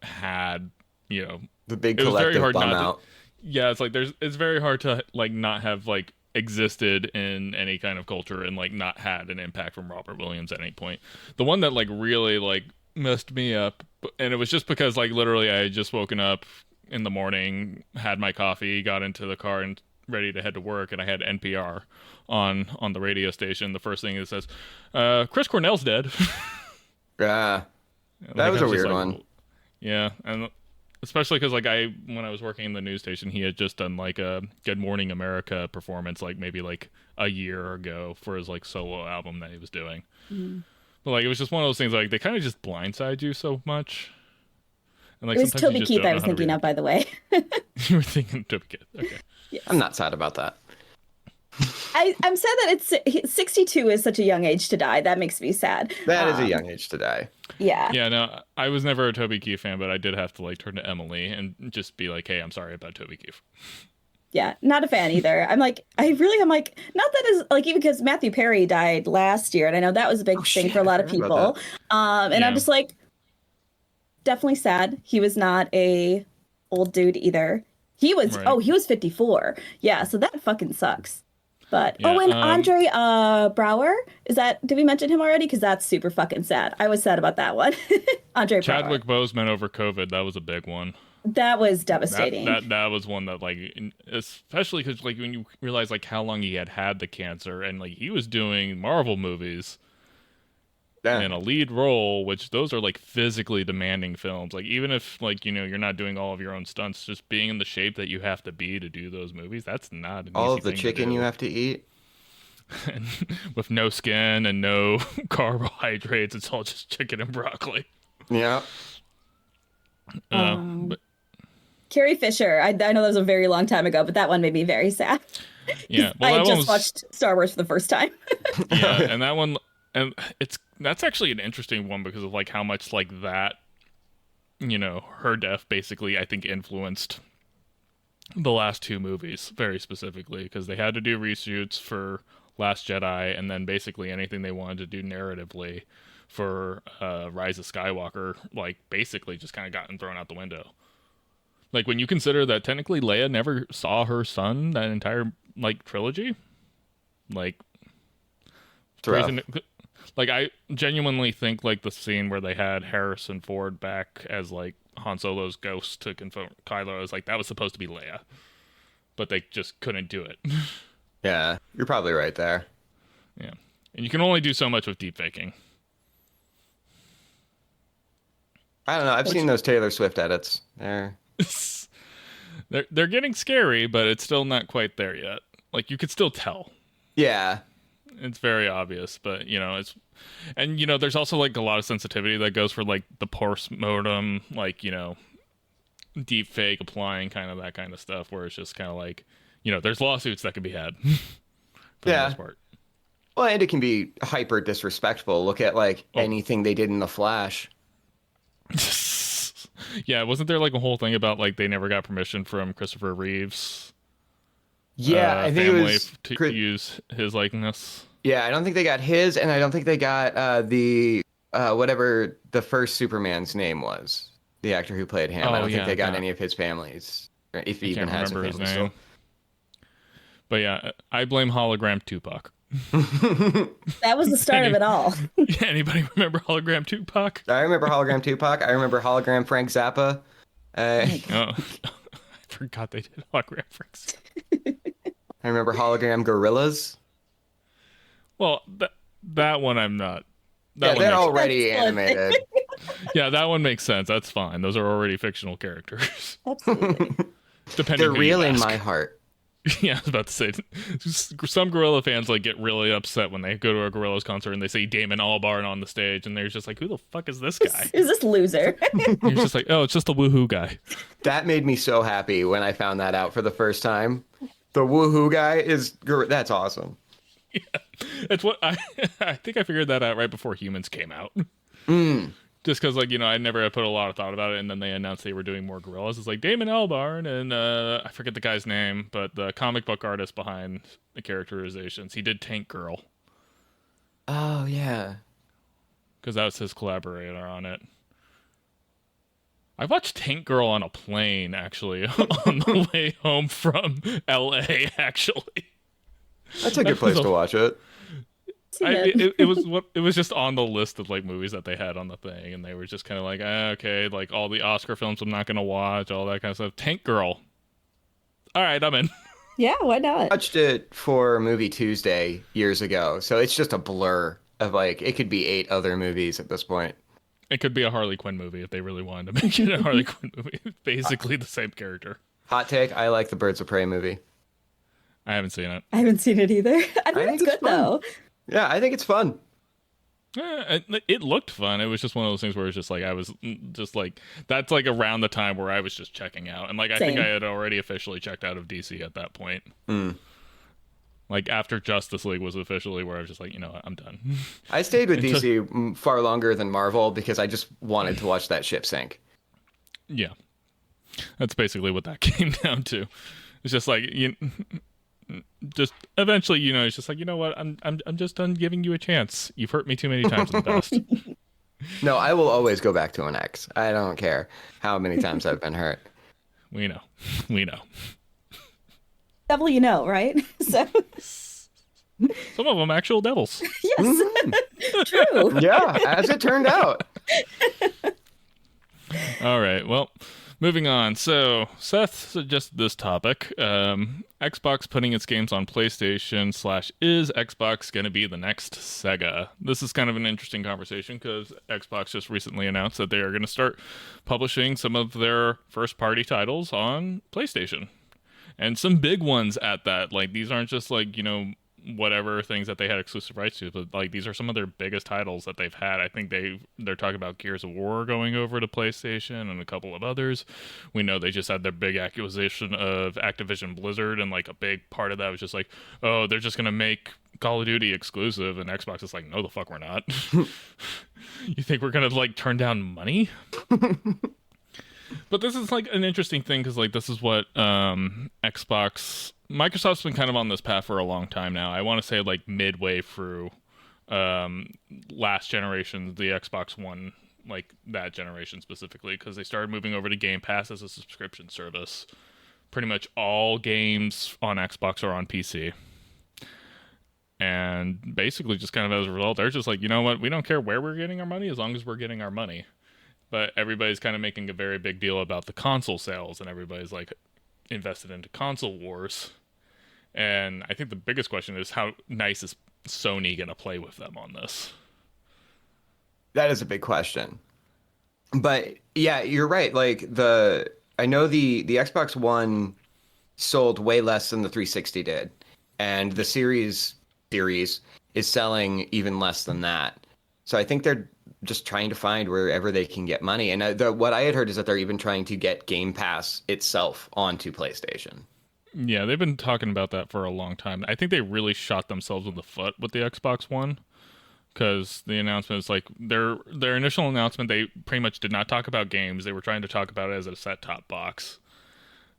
had, the big collective bum out. Yeah, it's like it's very hard to like not have like existed in any kind of culture and like not had an impact from Robert Williams at any point. The one that like really like messed me up, and it was just because like literally I had just woken up in the morning, had my coffee, got into the car and ready to head to work, and I had NPR on the radio station. The first thing it says, Chris Cornell's dead. Yeah, that was a weird one. Yeah, and especially because like when I was working in the news station, he had just done like a Good Morning America performance like maybe like a year ago for his like solo album that he was doing. But like it was just one of those things like they kind of just blindside you so much. And like it was Toby Keith I was thinking of, by the way. You were thinking Toby Keith. Okay. Yes. I'm not sad about that. I'm sad that it's 62 is such a young age to die. That makes me sad. That is a young age to die. Yeah. Yeah, no, I was never a Toby Keith fan, but I did have to like turn to Emily and just be like, hey, I'm sorry about Toby Keith. Yeah, not a fan either. I'm like, not that is like, even because Matthew Perry died last year, and I know that was a big thing for a lot of people. And I'm just like, definitely sad. He was not a old dude either. He was, he was 54. Yeah, so that fucking sucks. But and Andre Brower, did we mention him already? Because that's super fucking sad. I was sad about that one. Andre Chadwick Brower. Boseman over COVID, that was a big one. That was devastating. That was one that like, especially because like when you realize like how long he had the cancer, and like he was doing Marvel movies in a lead role, which those are like physically demanding films. Like even if like you're not doing all of your own stunts, just being in the shape that you have to be to do those movies, that's not an all easy of the thing chicken to you have to eat. And with no skin and no carbohydrates, it's all just chicken and broccoli. Yeah. But Carrie Fisher, I know that was a very long time ago, but that one made me very sad. Yeah, I just watched Star Wars for the first time. Yeah, and that one, and that's actually an interesting one because of like how much like that, her death basically I think influenced the last 2 movies very specifically, because they had to do reshoots for Last Jedi, and then basically anything they wanted to do narratively for Rise of Skywalker, like basically just kind of gotten thrown out the window. Like when you consider that technically Leia never saw her son that entire like trilogy, like like I genuinely think like the scene where they had Harrison Ford back as like Han Solo's ghost to confront Kylo, is like that was supposed to be Leia, but they just couldn't do it. Yeah, you're probably right there. Yeah. And you can only do so much with deep faking. I don't know. I've seen those Taylor Swift edits. They're getting scary, but it's still not quite there yet. Like, you could still tell. Yeah. It's very obvious, but, there's also, like, a lot of sensitivity that goes for, like, the post-mortem, like, deep fake applying kind of that kind of stuff, where it's just kind of like, there's lawsuits that can be had for the most part. Well, and it can be hyper disrespectful. Look at, like, anything they did in The Flash. Yeah, wasn't there like a whole thing about like they never got permission from Christopher Reeve's I think family it was to use his likeness? Yeah, I don't think they got his, and I don't think they got the whatever the first Superman's name was, the actor who played him. I don't think they got any of his families, if he even has a family his name. But yeah, I blame hologram Tupac. That was the start of it all. Anybody remember hologram Tupac? I remember hologram Tupac. I remember hologram Frank Zappa. I forgot they did hologram Frank Zappa. I remember hologram gorillas. Well, that one I'm not. They're already animated. Yeah, that one makes sense. That's fine. Those are already fictional characters. Absolutely. They're real in my heart. Yeah, I was about to say, some gorilla fans like get really upset when they go to a Gorillaz concert and they see Damon Albarn on the stage, and they're just like, "Who the fuck is this guy? Is this loser?" You're just like, "Oh, it's just a woohoo guy." That made me so happy when I found that out for the first time. The woohoo guy that's awesome. Yeah, it's what I think I figured that out right before Humans came out. Just because, like, I never had put a lot of thought about it, and then they announced they were doing more Gorillaz. It's like Damon Albarn and I forget the guy's name, but the comic book artist behind the characterizations. He did Tank Girl. Oh, yeah. Because that was his collaborator on it. I watched Tank Girl on a plane, actually, on the way home from L.A., actually. That's a good place to watch it. It was just on the list of like movies that they had on the thing, and they were just kind of like, okay, like all the Oscar films I'm not gonna watch, all that kind of stuff. Tank Girl, all right, I'm in. Yeah, why not? I watched it for Movie Tuesday years ago, so it's just a blur of like it could be 8 other movies at this point. It could be a Harley Quinn movie if they really wanted to make it a Harley Quinn movie. Basically the same character. Hot take: I like the Birds of Prey movie. I haven't seen it. I haven't seen it either. I think it's good though. Yeah, I think it's fun. It looked fun. It was just one of those things where it's just like I was just like that's like around the time where I was just checking out, and like I think I had already officially checked out of DC at that point. Like after Justice League was officially where I was just like, what, I'm done. I stayed with DC far longer than Marvel because I just wanted to watch that ship sink. Yeah, that's basically what that came down to. It's just like just eventually, it's just like, what, I'm just done giving you a chance. You've hurt me too many times in the past. No, I will always go back to an ex. I don't care how many times I've been hurt. We know. Devil, right? So some of them actual devils. Yes, true. Yeah, as it turned out. All right, well, moving on. So Seth suggested this topic. Xbox putting its games on PlayStation / is Xbox going to be the next Sega? This is kind of an interesting conversation because Xbox just recently announced that they are going to start publishing some of their first-party titles on PlayStation. And some big ones at that. Like, these aren't just like, whatever things that they had exclusive rights to, but like these are some of their biggest titles that they've had. I think they're talking about Gears of War going over to PlayStation and a couple of others. We know they just had their big acquisition of Activision Blizzard, and like a big part of that was just like, oh, they're just gonna make Call of Duty exclusive, and Xbox is like, no, the fuck we're not. You think we're gonna like turn down money? But this is like an interesting thing because like this is what Microsoft's been kind of on this path for a long time now. I want to say like midway through last generation, the Xbox One, like that generation specifically, because they started moving over to Game Pass as a subscription service. Pretty much all games on Xbox are on PC. And basically just kind of as a result, they're just like, you know what, we don't care where we're getting our money as long as we're getting our money. But everybody's kind of making a very big deal about the console sales, and everybody's like invested into console wars. And I think the biggest question is how nice is Sony going to play with them on this? That is a big question. But yeah, you're right. Like I know the Xbox One sold way less than the 360 did, and the series is selling even less than that. So I think they're just trying to find wherever they can get money. And what I had heard is that they're even trying to get Game Pass itself onto PlayStation. Yeah, they've been talking about that for a long time. I think they really shot themselves in the foot with the Xbox One. Because the announcement is like their initial announcement, they pretty much did not talk about games. They were trying to talk about it as a set-top box.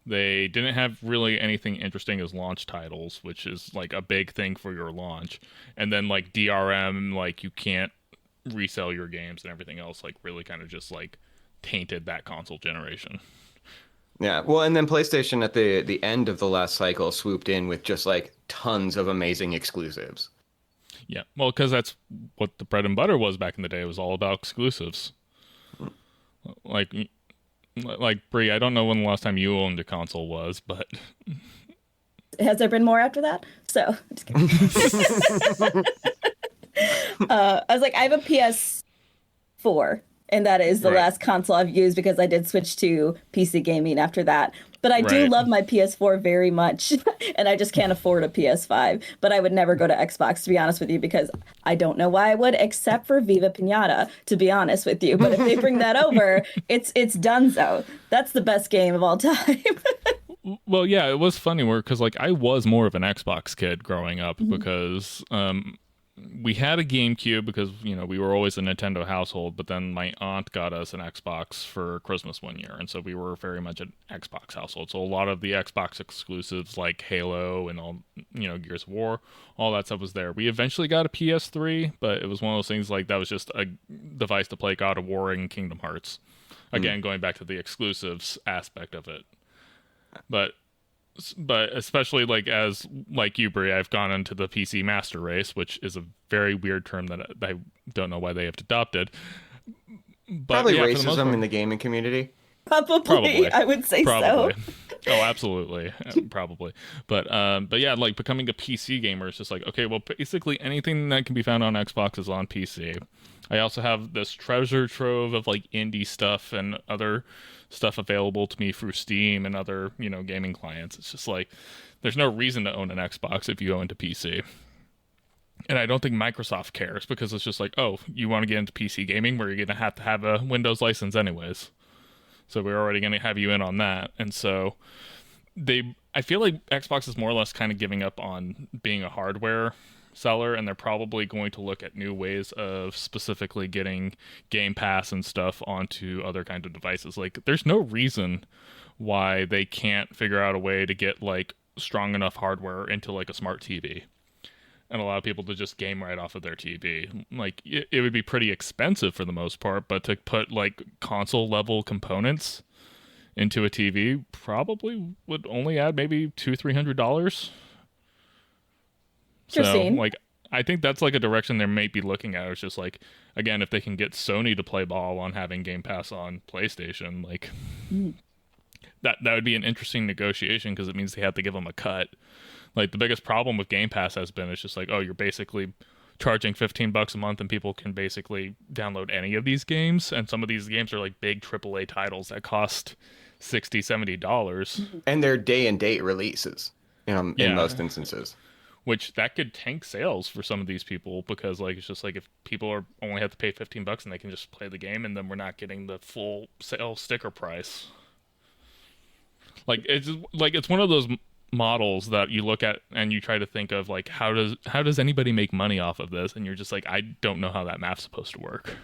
They didn't have really anything interesting as launch titles, which is like a big thing for your launch. And then like DRM, like you can't resell your games and everything else, like really kind of just like tainted that console generation. Yeah, well, and then PlayStation at the end of the last cycle swooped in with just like tons of amazing exclusives. Yeah, well, because that's what the bread and butter was back in the day. It was all about exclusives. Like Brie, I don't know when the last time you owned a console was, but has there been more after that? So, just kidding. I was like, I have a PS4, and that is the last console I've used because I did switch to PC gaming after that. But I do love my PS4 very much, and I just can't afford a PS5. But I would never go to Xbox, to be honest with you, because I don't know why I would, except for Viva Pinata, to be honest with you. But if they bring that over, it's donezo. That's the best game of all time. Well, yeah, it was funny because like I was more of an Xbox kid growing up because we had a GameCube because, you know, we were always a Nintendo household, but then my aunt got us an Xbox for Christmas one year, and so we were very much an Xbox household. So a lot of the Xbox exclusives like Halo and all, you know, Gears of War, all that stuff was there. We eventually got a PS3, but it was one of those things like that was just a device to play God of War and Kingdom Hearts. Again, going back to the exclusives aspect of it. But especially like you, Brie, I've gone into the PC master race, which is a very weird term that I don't know why they have adopted. But probably racism in the gaming community. Probably. I would say so. Oh, absolutely, probably. But yeah, like becoming a PC gamer is just like, okay, well, basically anything that can be found on Xbox is on PC. I also have this treasure trove of like indie stuff and other stuff available to me through Steam and other, you know, gaming clients. It's just like there's no reason to own an Xbox if you go into PC. And I don't think Microsoft cares because it's just like, oh, you want to get into PC gaming where you're going to have a Windows license anyways. So we're already going to have you in on that. And so I feel like Xbox is more or less kind of giving up on being a hardware seller, and they're probably going to look at new ways of specifically getting Game Pass and stuff onto other kinds of devices. Like, there's no reason why they can't figure out a way to get like strong enough hardware into like a smart TV and allow people to just game right off of their TV. Like, it would be pretty expensive for the most part, but to put like console level components into a TV probably would only add maybe $200-$300. So, like, I think that's like a direction they might be looking at. It's just like, again, if they can get Sony to play ball on having Game Pass on PlayStation, like that would be an interesting negotiation because it means they have to give them a cut. Like, the biggest problem with Game Pass has been it's just like, oh, you're basically charging $15 a month and people can basically download any of these games. And some of these games are like big AAA titles that cost $60-$70. And they're day and date releases, in most instances. Which that could tank sales for some of these people because like it's just like if people are only have to pay $15 and they can just play the game and then we're not getting the full sale sticker price. Like it's one of those models that you look at and you try to think of like how does anybody make money off of this, and you're just like, I don't know how that math's supposed to work.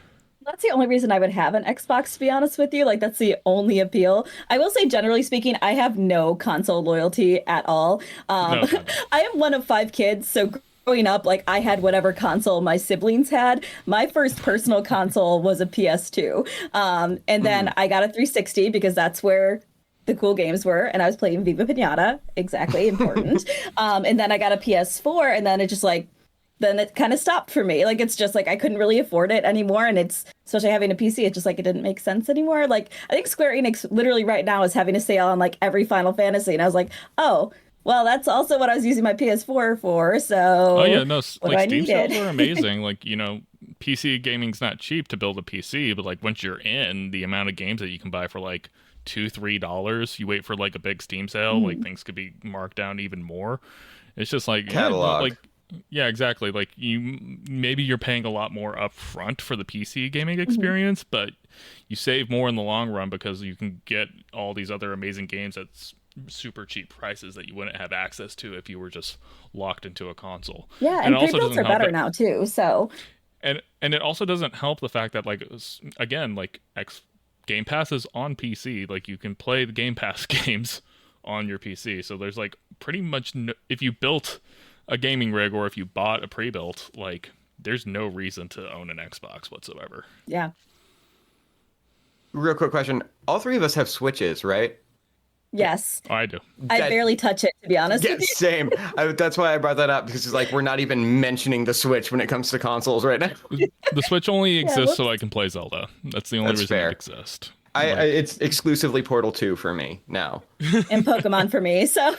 That's the only reason I would have an Xbox, to be honest with you. Like, that's the only appeal. I will say, generally speaking, I have no console loyalty at all. I am one of 5 kids, so growing up, like, I had whatever console my siblings had. My first personal console was a PS2. And then I got a 360 because that's where the cool games were, and I was playing Viva Pinata. Exactly, important. And then I got a PS4, and then it just like, then it kind of stopped for me. Like, it's just like I couldn't really afford it anymore, and it's, especially having a PC, it's just like it didn't make sense anymore. Like, I think Square Enix literally right now is having a sale on like every Final Fantasy, and I was like, oh, Well, that's also what I was using my PS4 for. Oh So yeah, no, what do like I Steam need sales it? are amazing. Like, PC gaming's not cheap to build a PC, but like once you're in, the amount of games that you can buy for like $2, $3, you wait for like a big Steam sale, like Mhm. things could be marked down even more. It's just like, yeah, no, Catalog. like, yeah, exactly. Like maybe you're paying a lot more upfront for the PC gaming Mhm. experience, but you save more in the long run because you can get all these other amazing games at super cheap prices that you wouldn't have access to if you were just locked into a console. Yeah, And it and also pre-builts doesn't are help better that, now too. So and it also doesn't help the fact that again, like Game Pass is on PC. Like you can play the Game Pass games on your PC. So there's like pretty much no, if you built a gaming rig or if you bought a pre-built, like there's no reason to own an Xbox whatsoever. yeah. Real quick question. All three of us have Switches, right? Yeah, Yes. I do. I That barely touch it, to be honest Yeah, with you. same. That's why I brought that up because it's like we're not even mentioning the Switch when it comes to consoles right now. The Switch only Yeah, exists so whoops. I can play Zelda. That's the only That's reason it fair. exists. I Like, it's exclusively Portal 2 for me now. And Pokemon for me. So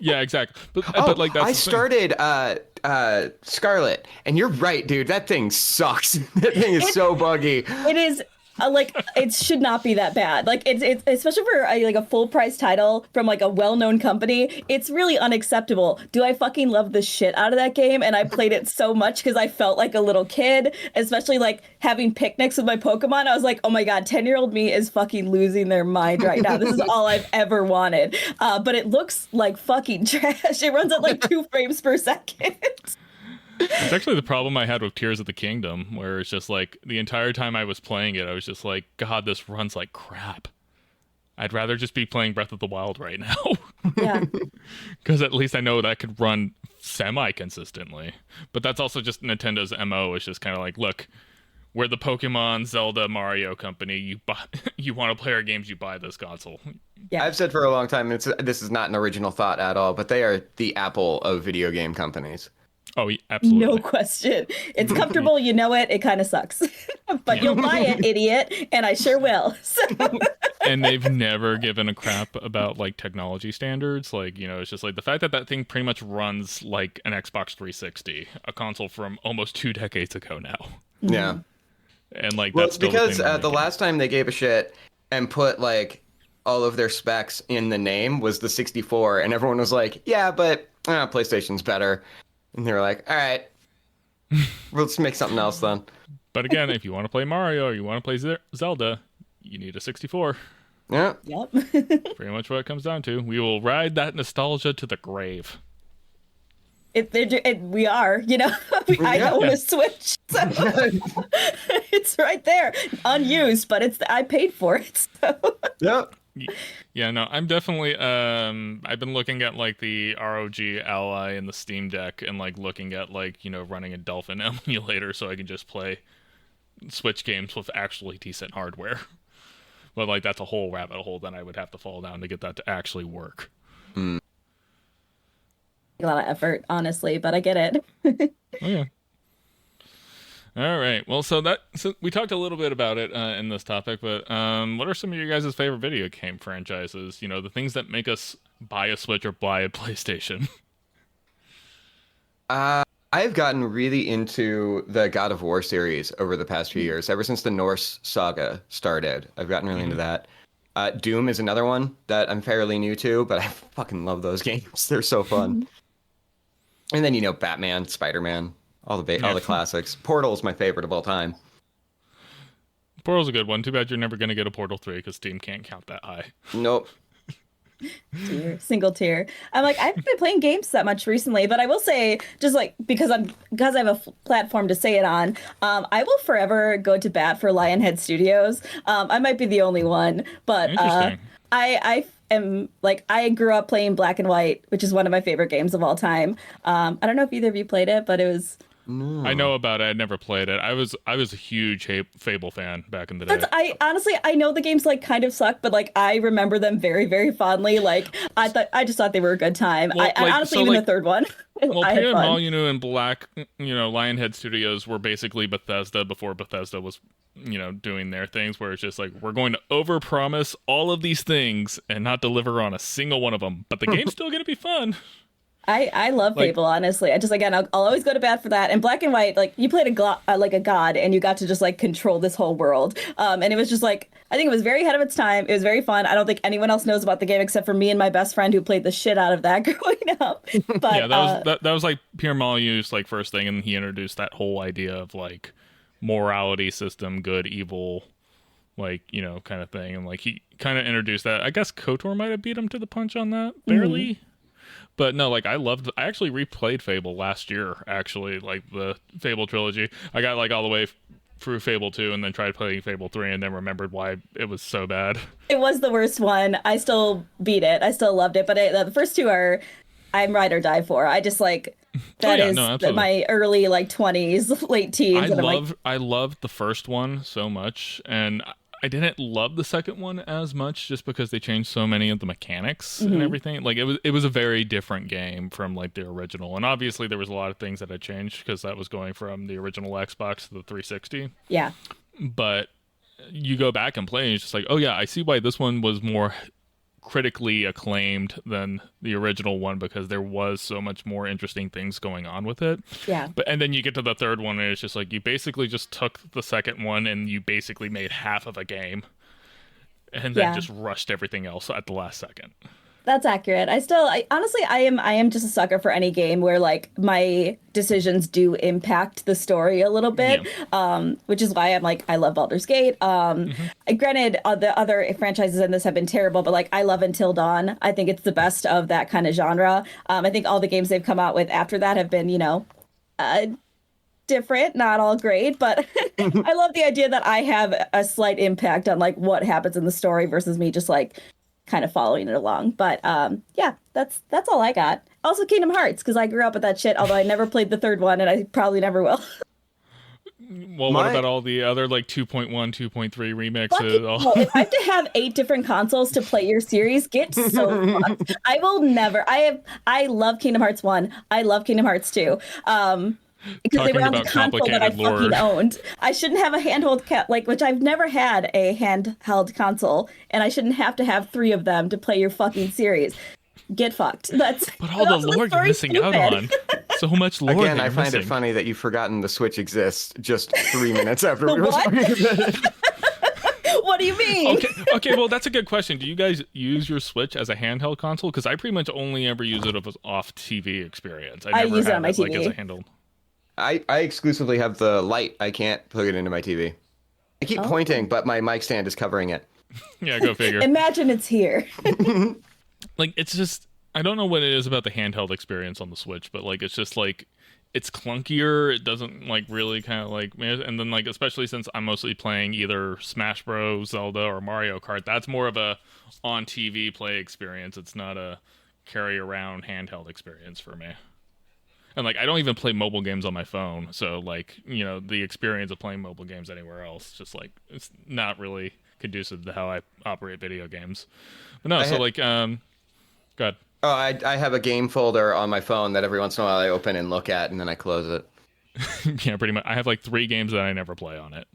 yeah, exactly. But Oh, like that's I the thing. started Scarlet, and you're right, dude. That thing sucks. That thing is so buggy. it is like it should not be that bad. Like it's especially for like a full price title from like a well known company. It's really unacceptable. Do I fucking love the shit out of that game? And I played it so much because I felt like a little kid, especially like having picnics with my Pokemon. I was like, oh my god, 10-year-old me is fucking losing their mind right now. This is all I've ever wanted. But it looks like fucking trash. It runs at like 2 frames per second. It's actually the problem I had with Tears of the Kingdom, where it's just like the entire time I was playing it, I was just like, God, this runs like crap. I'd rather just be playing Breath of the Wild right now. Yeah. Because at least I know that could run semi consistently. But that's also just Nintendo's MO. It's just kind of like, look, we're the Pokemon, Zelda, Mario company. You buy, you want to play our games, you buy this console. Yeah. I've said for a long time, this is not an original thought at all, but they are the Apple of video game companies. Oh, No absolutely. question. It's comfortable, you know it. It kind of sucks. But Yeah. you'll buy it, idiot, and I sure will. So And they've never given a crap about like technology standards. Like, it's just like the fact that that thing pretty much runs like an Xbox 360, a console from almost 2 decades ago now. Yeah. And like Well, that's it's still because the thing they're the making. last time they gave a shit and put like all of their specs in the name was the 64, and everyone was like, "Yeah, but PlayStation's better." And they were like, "All right, we'll just make something else then." But again, if you want to play Mario or you want to play Zelda, you need a 64. Yeah. yep. Pretty much what it comes down to. We will ride that nostalgia to the grave. We are, I Yeah. own a Switch, so it's right there, unused, but I paid for it. So. Yeah. Yeah, no, I'm definitely I've been looking at like the ROG Ally and the Steam Deck and like looking at like, running a Dolphin emulator so I can just play Switch games with actually decent hardware. But like that's a whole rabbit hole that I would have to fall down to get that to actually work. A lot of effort, honestly, but I get it. Oh yeah. All right. Well, so we talked a little bit about it in this topic, but what are some of your guys' favorite video game franchises? The things that make us buy a Switch or buy a PlayStation. I've gotten really into the God of War series over the past few years. Ever since the Norse saga started, I've gotten really into that. Doom is another one that I'm fairly new to, but I fucking love those games. They're so fun. And then, Batman, Spider-Man, all the classics. Portal is my favorite of all time. Portal's a good one. Too bad you're never going to get a Portal 3 because Steam can't count that high. Nope. Single tier. I'm like, I haven't been playing games that much recently, but I will say, just like because I have a platform to say it on, I will forever go to bat for Lionhead Studios. I might be the only one, but Interesting. I am like, I grew up playing Black and White, which is one of my favorite games of all time. I don't know if either of you played it, but it was No. I know about it. I never played it. I was a huge Fable fan back in the day. That's I honestly I know the games like kind of suck, but like I remember them very, very fondly. Like I just thought they were a good time. Well, I like, honestly so, even like, the third one. Well, I had Peter fun. Molyneux and Lionhead Studios were basically Bethesda before Bethesda was, doing their things, where it's just like, we're going to overpromise all of these things and not deliver on a single one of them, but the game's still going to be fun. I love Like, Fable, honestly. I just again I'll always go to bat for that. And Black and White, like you played like a god, and you got to just like control this whole world. And it was just like I think it was very ahead of its time. It was very fun. I don't think anyone else knows about the game except for me and my best friend who played the shit out of that growing up. But yeah, that was like Pierre Molyneux's like first thing, and he introduced that whole idea of like morality system, good, evil, like kind of thing, and like he kind of introduced that. I guess KOTOR might have beat him to the punch on that, barely. But no, like I actually replayed Fable last year, actually, like the Fable trilogy. I got like all the way through Fable 2 and then tried playing Fable 3 and then remembered why it was so bad. it was the worst one. I still beat it. I still loved it. But the first two are I'm ride or die for. I just like that is my early like 20s, late teens. I loved the first one so much, and I didn't love the second one as much just because they changed so many of the mechanics and everything. Like it was a very different game from like the original, and obviously there was a lot of things that had changed because that was going from the original Xbox to the 360. Yeah, but you go back and play, and it's just like, oh yeah, I see why this one was more critically acclaimed than the original one because there was so much more interesting things going on with it. Yeah. And then you get to the third one and it's just like you basically just took the second one and you basically made half of a game and then just rushed everything else at the last second. That's accurate. Honestly, I am just a sucker for any game where like my decisions do impact the story a little bit, which is why I'm like, I love Baldur's Gate. Granted, the other franchises in this have been terrible, but like I love Until Dawn. I think it's the best of that kind of genre. I think all the games they've come out with after that have been, different, not all great, but I love the idea that I have a slight impact on like what happens in the story versus me just like kind of following it along. But that's all I got. Also Kingdom Hearts, because I grew up with that shit, although I never played the third one and I probably never will. Well, what about all the other like 2.1, 2.3 remixes? If I have to have 8 different consoles to play your series, get so fucked. I will never. I love Kingdom Hearts 1. I love Kingdom Hearts 2. Because they were on the console that I fucking owned. I shouldn't have a handheld which I've never had a handheld console, and I shouldn't have to have 3 of them to play your fucking series. Get fucked. But all the lore you're missing out on. So much lore. Again, I find it funny that you've forgotten the Switch exists just 3 minutes after we were what? talking about it. What do you mean? Okay, well, that's a good question. Do you guys use your Switch as a handheld console? Because I pretty much only ever use it as off TV experience. I never use it had on my TV. like as a handheld. I exclusively have the light. I can't plug it into my TV. I keep pointing, but my mic stand is covering it. Yeah, go figure. Imagine it's here. Like, it's just, I don't know what it is about the handheld experience on the Switch, but like, it's just like, it's clunkier. It doesn't like really kind of like, and then like, especially since I'm mostly playing either Smash Bros, Zelda, or Mario Kart, that's more of a on TV play experience. It's not a carry around handheld experience for me. And like, I don't even play mobile games on my phone, so like, the experience of playing mobile games anywhere else, just like, it's not really conducive to how I operate video games. But no, go ahead. Oh, I have a game folder on my phone that every once in a while I open and look at, and then I close it. Yeah, pretty much. I have like 3 games that I never play on it.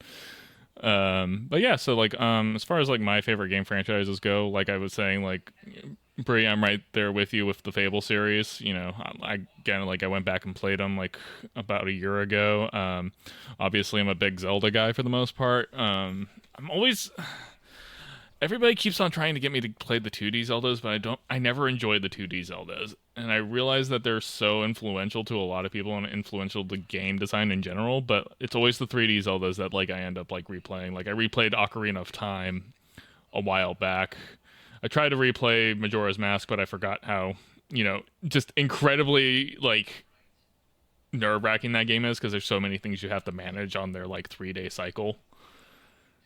But yeah, so like, as far as like my favorite game franchises go, like I was saying, like, Bree, I'm right there with you with the Fable series. I went back and played them like about a year ago. Obviously, I'm a big Zelda guy for the most part. Everybody keeps on trying to get me to play the 2D Zeldas, but I never enjoyed the 2D Zeldas. And I realize that they're so influential to a lot of people and influential to game design in general, but it's always the 3D Zeldas that like I end up like replaying. Like I replayed Ocarina of Time a while back. I tried to replay Majora's Mask, but I forgot how, just incredibly like nerve-wracking that game is because there's so many things you have to manage on their like 3-day cycle.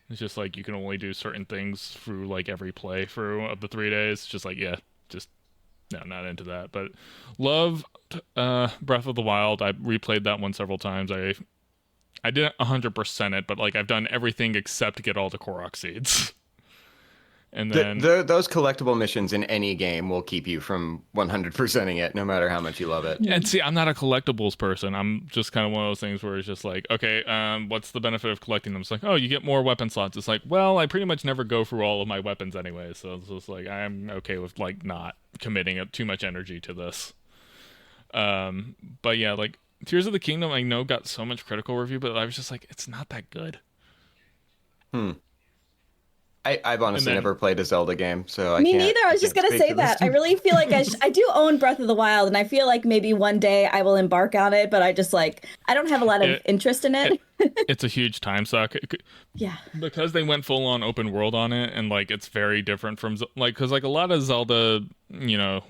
It's just like you can only do certain things through like every playthrough of the 3 days. Just like, just No, not into that. But loved Breath of the Wild. I replayed that one several times. I didn't 100% it, but like I've done everything except get all the Korok seeds. And then those collectible missions in any game will keep you from 100%ing it, no matter how much you love it. And see, I'm not a collectibles person. I'm just kind of one of those things where it's just like, okay, what's the benefit of collecting them? It's like, oh, you get more weapon slots. It's like, well, I pretty much never go through all of my weapons anyway, so it's just like I'm okay with like not committing too much energy to this. But yeah, like Tears of the Kingdom, I know got so much critical review, but I was just like, it's not that good. I've honestly never played a Zelda game, so Me neither. I was just going to say that. I really feel like I do own Breath of the Wild, and I feel like maybe one day I will embark on it, but I just like, I don't have a lot of interest in it. It's a huge time suck. Yeah. Because they went full on open world on it, and like it's very different from, like, because like a lot of Zelda, you know,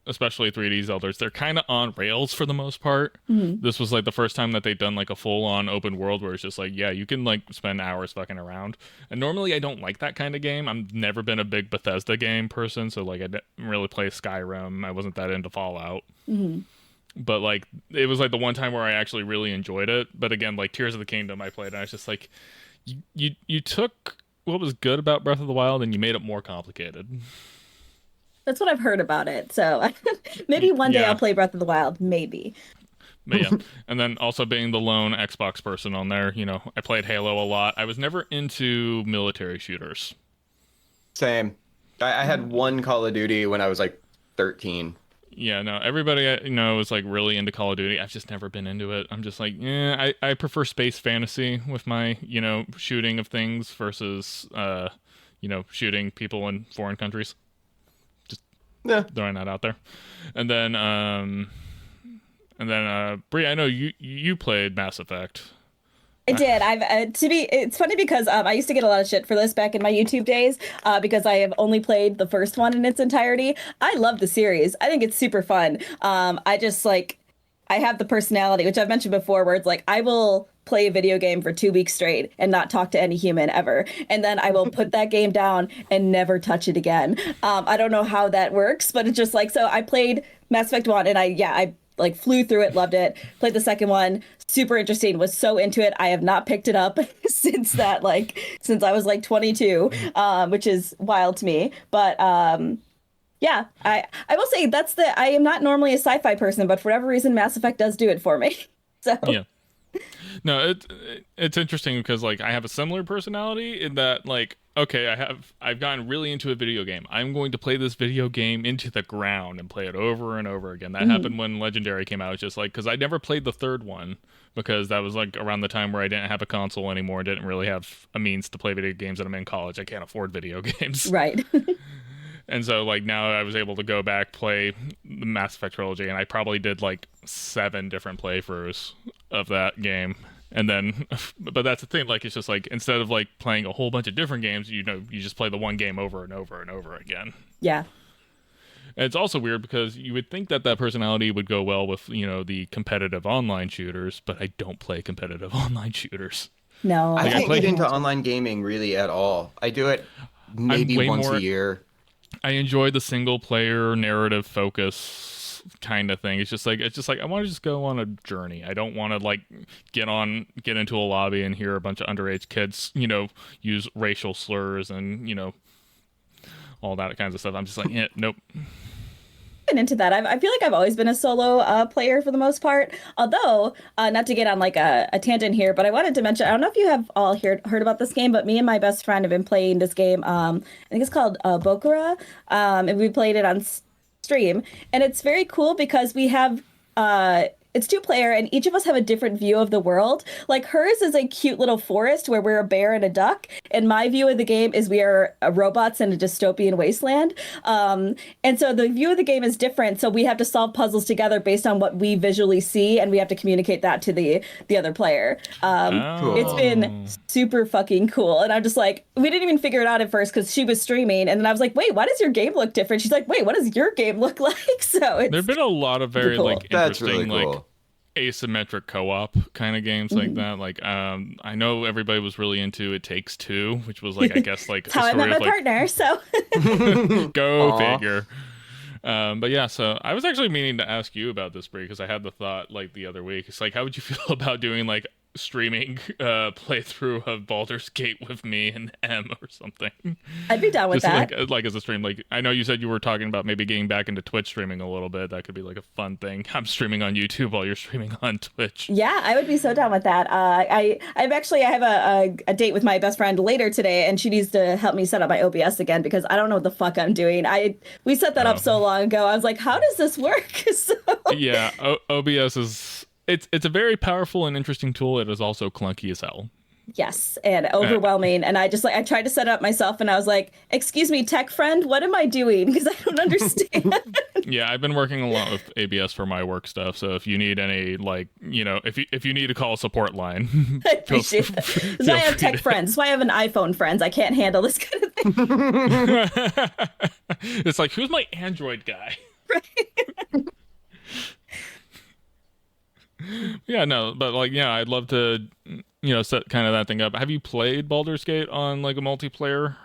especially 3D Zeldas, they're kind of on rails for the most part. Mm-hmm. This was like the first time that they've done like a full-on open world where it's just like, yeah, you can like spend hours fucking around. And normally I don't like that kind of game. I've never been a big Bethesda game person, so like I didn't really play Skyrim. I wasn't that into Fallout. Mm-hmm. But like it was like the one time where I actually really enjoyed it. But again, like Tears of the Kingdom I played, and I was just like, you took what was good about Breath of the Wild and you made it more complicated. That's what I've heard about it. So maybe one day I'll play Breath of the Wild. Maybe. But yeah. And then also being the lone Xbox person on there, you know, I played Halo a lot. I was never into military shooters. Same. I had one Call of Duty when I was like 13. Yeah, no, everybody I know is like really into Call of Duty. I've just never been into it. I'm just like, yeah, I prefer space fantasy with my, you know, shooting of things versus, you know, shooting people in foreign countries. Yeah, throwing that out there. And then Bree, I know you played Mass Effect. I did. It's funny because I used to get a lot of shit for this back in my YouTube days because I have only played the first one in its entirety. I love the series. I think it's super fun. I just like, I have the personality, which I've mentioned before, where it's like, I will play a video game for 2 weeks straight and not talk to any human ever. And then I will put that game down and never touch it again. I don't know how that works, but it's just like, so I played Mass Effect 1 and I like flew through it, loved it. Played the second one, super interesting, was so into it. I have not picked it up since I was like 22, which is wild to me. But yeah, I will say I am not normally a sci-fi person, but for whatever reason, Mass Effect does do it for me. So yeah. No, it's interesting because like I have a similar personality in that like, okay, I've gotten really into a video game. I'm going to play this video game into the ground and play it over and over again. That happened when Legendary came out. It's just like, because I never played the third one because that was like around the time where I didn't have a console anymore, didn't really have a means to play video games, and I'm in college. I can't afford video games. Right. And so like now I was able to go back, play the Mass Effect trilogy, and I probably did like 7 different playthroughs of that game. And then, but that's the thing, like it's just like instead of like playing a whole bunch of different games, you know, you just play the one game over and over and over again. Yeah. And it's also weird because you would think that personality would go well with, you know, the competitive online shooters, but I don't play competitive online shooters. No. I can't get into online gaming really at all. I do it maybe once a year. I enjoy the single player narrative focus kind of thing. It's just like I want to just go on a journey. I don't want to like get into a lobby and hear a bunch of underage kids, you know, use racial slurs and, you know, all that kinds of stuff. I'm just like, nope. Into that, I feel like I've always been a solo player for the most part, although not to get on like a tangent here, but I wanted to mention, I don't know if you have all heard about this game, but me and my best friend have been playing this game. I think it's called Bokura, and we played it on stream, and it's very cool because we have it's 2-player, and each of us have a different view of the world. Like hers is a cute little forest where we're a bear and a duck, and my view of the game is we are robots in a dystopian wasteland. And so the view of the game is different, so we have to solve puzzles together based on what we visually see, and we have to communicate that to the other player. It's been super fucking cool, and I'm just like, we didn't even figure it out at first because she was streaming, and then I was like, wait, why does your game look different? She's like, wait, what does your game look like? So it's there've been a lot of very cool. like That's interesting really cool. like asymmetric co-op kind of games like that. Like I know everybody was really into It Takes Two, which was like I guess like how I met my partner, so go figure. But yeah, so I was actually meaning to ask you about this, Brie, because I had the thought like the other week. It's like, how would you feel about doing like streaming playthrough of Baldur's Gate with me and M or something? I'd be down with Just that. like as a stream. Like I know you said you were talking about maybe getting back into Twitch streaming a little bit. That could be like a fun thing. I'm streaming on YouTube while you're streaming on Twitch. Yeah, I would be so down with that. I have a date with my best friend later today, and she needs to help me set up my OBS again because I don't know what the fuck I'm doing. We set that up so long ago. I was like, how does this work? So Yeah, OBS is it's a very powerful and interesting tool. It is also clunky as hell. yes, and overwhelming. And I tried to set it up myself, and I was like, excuse me, tech friend, what am I doing? Because I don't understand. Yeah, I've been working a lot with ABS for my work stuff. So if you need any, like, if you need to call a support line, I appreciate that. That's why I have tech friends. That's why I have an iPhone friends. I can't handle this kind of thing. It's like, who's my Android guy? Right. Yeah, no, but like, yeah, I'd love to, set kind of that thing up. Have you played Baldur's Gate on like a multiplayer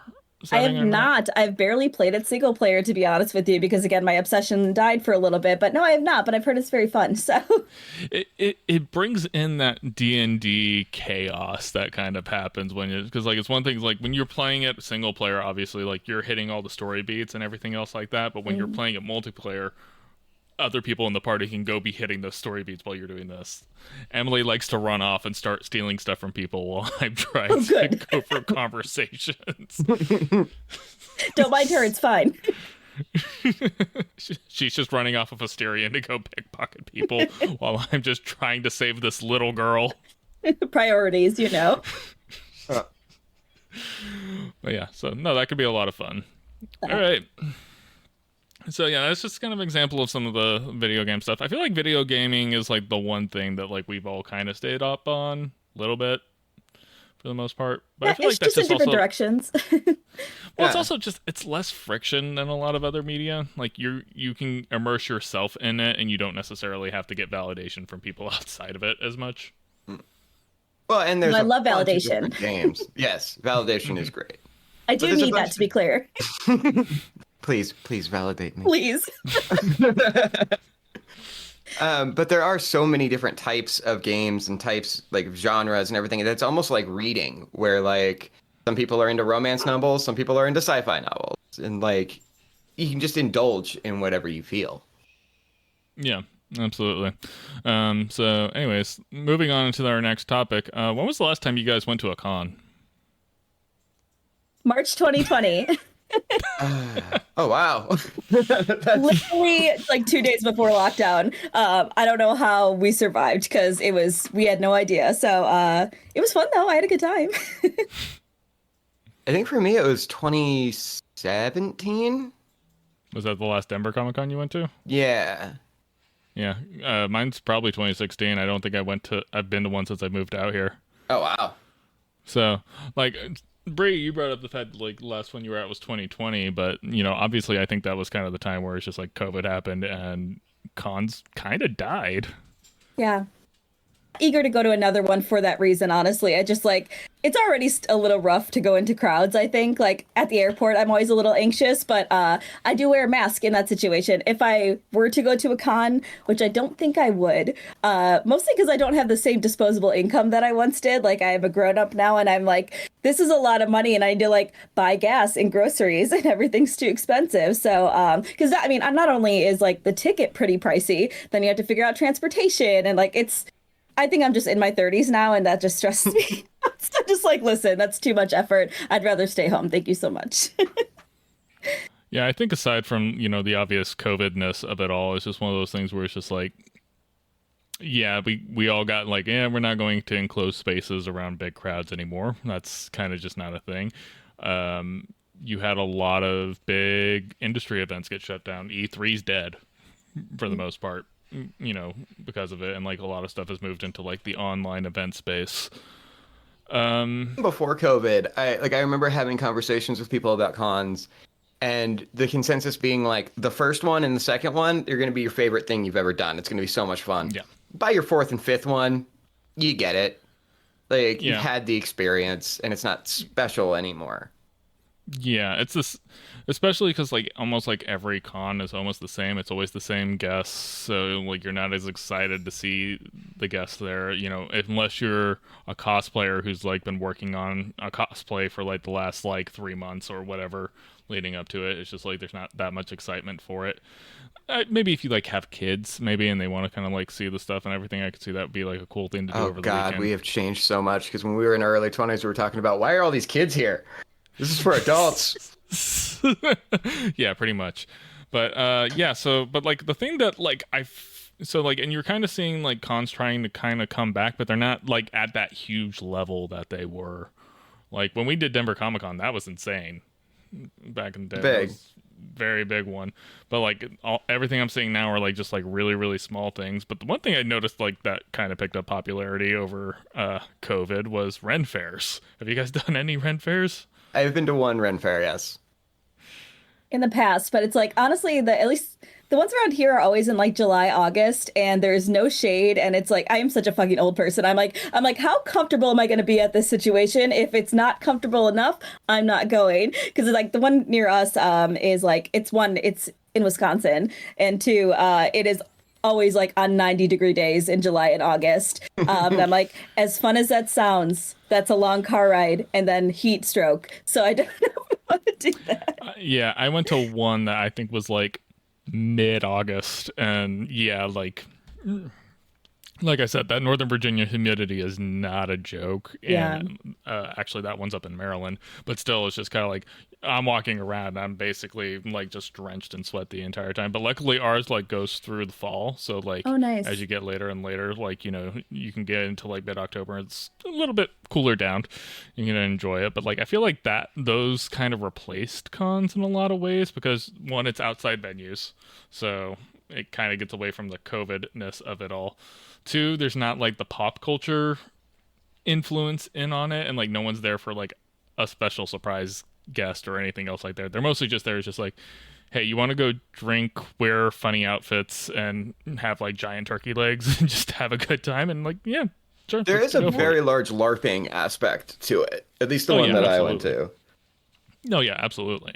I setting? have not. I've barely played it single player, to be honest with you, because again, my obsession died for a little bit. But no, I have not. But I've heard it's very fun. So it brings in that D&D chaos that kind of happens because like it's one thing like when you're playing it single player, obviously like you're hitting all the story beats and everything else like that. But when you're playing it multiplayer, other people in the party can go be hitting those story beats while you're doing this. Emily likes to run off and start stealing stuff from people while I'm trying to go for conversations. don't mind her. It's fine. She's just running off of Asterion to go pickpocket people while I'm just trying to save this little girl. Priorities, But yeah, so no, that could be a lot of fun. All right. So yeah, that's just kind of an example of some of the video game stuff. I feel like video gaming is like the one thing that like we've all kind of stayed up on a little bit for the most part. But I feel like that's just in different also directions. well, it's also just it's less friction than a lot of other media. Like you can immerse yourself in it, and you don't necessarily have to get validation from people outside of it as much. Well, and there's I love validation. Games, yes, validation is great. I do need that to be clear. Please validate me. Please. But there are so many different types of games and types like genres and everything. It's almost like reading, where like some people are into romance novels, some people are into sci-fi novels, and like you can just indulge in whatever you feel. Yeah, absolutely. So, anyways, moving on to our next topic. When was the last time you guys went to a con? March 2020. Oh wow. Literally like 2 days before lockdown. I don't know how we survived because we had no idea. So it was fun though. I had a good time. I think for me it was 2017. Was that the last Denver Comic Con you went to? Yeah. Yeah. Mine's probably 2016. I don't think I've been to one since I moved out here. Oh wow. So like Bree, you brought up the fact like last one you were at was 2020, but obviously I think that was kind of the time where it's just like COVID happened and cons kind of died. Yeah. Eager to go to another one for that reason, honestly. I just like it's already a little rough to go into crowds, I think. Like at the airport, I'm always a little anxious, but I do wear a mask in that situation. If I were to go to a con, which I don't think I would, mostly because I don't have the same disposable income that I once did. Like I am a grown up now and I'm like, this is a lot of money and I need to like buy gas and groceries and everything's too expensive. So, because I mean, not only is like the ticket pretty pricey, then you have to figure out transportation and like I think I'm just in my 30s now, and that just stresses me. I'm just like, listen, that's too much effort. I'd rather stay home. Thank you so much. Yeah, I think aside from, the obvious COVID-ness of it all, it's just one of those things where it's just like, yeah, we all got like, yeah, we're not going to enclosed spaces around big crowds anymore. That's kind of just not a thing. You had a lot of big industry events get shut down. E3's dead for the most part. Because of it, and like a lot of stuff has moved into like the online event space. Before COVID, I remember having conversations with people about cons, and the consensus being like the first one and the second one, they're going to be your favorite thing you've ever done. It's going to be so much fun. Yeah. By your fourth and fifth one, you get it. Like Yeah. you had the experience, and it's not special anymore. Yeah, it's this, especially because like almost like every con is almost the same. It's always the same guests, so like you're not as excited to see the guests there, unless you're a cosplayer who's like been working on a cosplay for like the last like 3 months or whatever leading up to it. It's just like there's not that much excitement for it. Maybe if you like have kids, maybe, and they want to kind of like see the stuff and everything, I could see that would be like a cool thing to do Oh over the God, weekend. we have changed so much because when we were in our early 20s, we were talking about why are all these kids here? This is for adults. Yeah, pretty much. But yeah, so but like the thing that like so like and you're kind of seeing like cons trying to kind of come back, but they're not like at that huge level that they were. Like when we did Denver Comic Con, that was insane back in the day. Big. That was very big one. But like everything I'm seeing now are like just like really really small things. But the one thing I noticed like that kind of picked up popularity over COVID was Ren fairs. Have you guys done any Ren fairs? I've been to one Ren Fair, yes. In the past, but it's like honestly at least the ones around here are always in like July, August, and there's no shade, and it's like I am such a fucking old person. I'm like how comfortable am I going to be at this situation? If it's not comfortable enough, I'm not going, because like the one near us is like it's in Wisconsin, and two it is always like on 90-degree days in July and August. And I'm like, as fun as that sounds, that's a long car ride and then heat stroke. So I don't know if I want to do that. Yeah, I went to one that I think was like mid-August, and yeah, like I said, that Northern Virginia humidity is not a joke. And actually that one's up in Maryland, but still it's just kind of like I'm walking around and I'm basically like just drenched in sweat the entire time. But luckily ours like goes through the fall, so like oh, nice. as you get later and later, like you can get into like mid-October, it's a little bit cooler down, you can enjoy it. But like I feel like that those kind of replaced cons in a lot of ways, because one, it's outside venues, so it kind of gets away from the COVID-ness of it all. Two, there's not like the pop culture influence in on it, and like no one's there for like a special surprise guest or anything else like that. They're mostly just there, just like, hey, you want to go drink, wear funny outfits, and have like giant turkey legs and just have a good time? And like, yeah, sure. There is a very large LARPing aspect to it, at least the one that I went to. No, yeah, absolutely.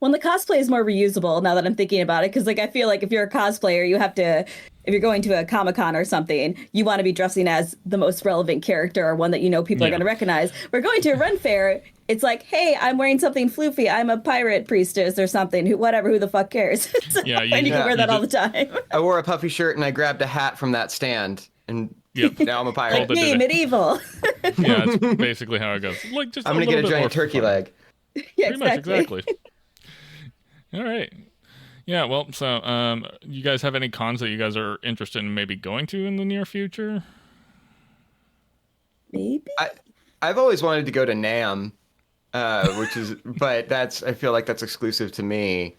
Well, the cosplay is more reusable now that I'm thinking about it, because like I feel like if you're a cosplayer, you have to, if you're going to a Comic-Con or something, you want to be dressing as the most relevant character or one that people are going to recognize. We're going to a Ren Fair, it's like, hey, I'm wearing something floofy. I'm a pirate priestess or something. Who the fuck cares? So, yeah, and you can wear that all the time. I wore a puffy shirt and I grabbed a hat from that stand, and now I'm a pirate. Like me, medieval. Yeah, it's basically how it goes. Like, just I'm going to get a giant turkey leg. Yeah, exactly. All right. Yeah, well, so you guys have any cons that you guys are interested in maybe going to in the near future? Maybe. I've always wanted to go to NAMM, but I feel like that's exclusive to me.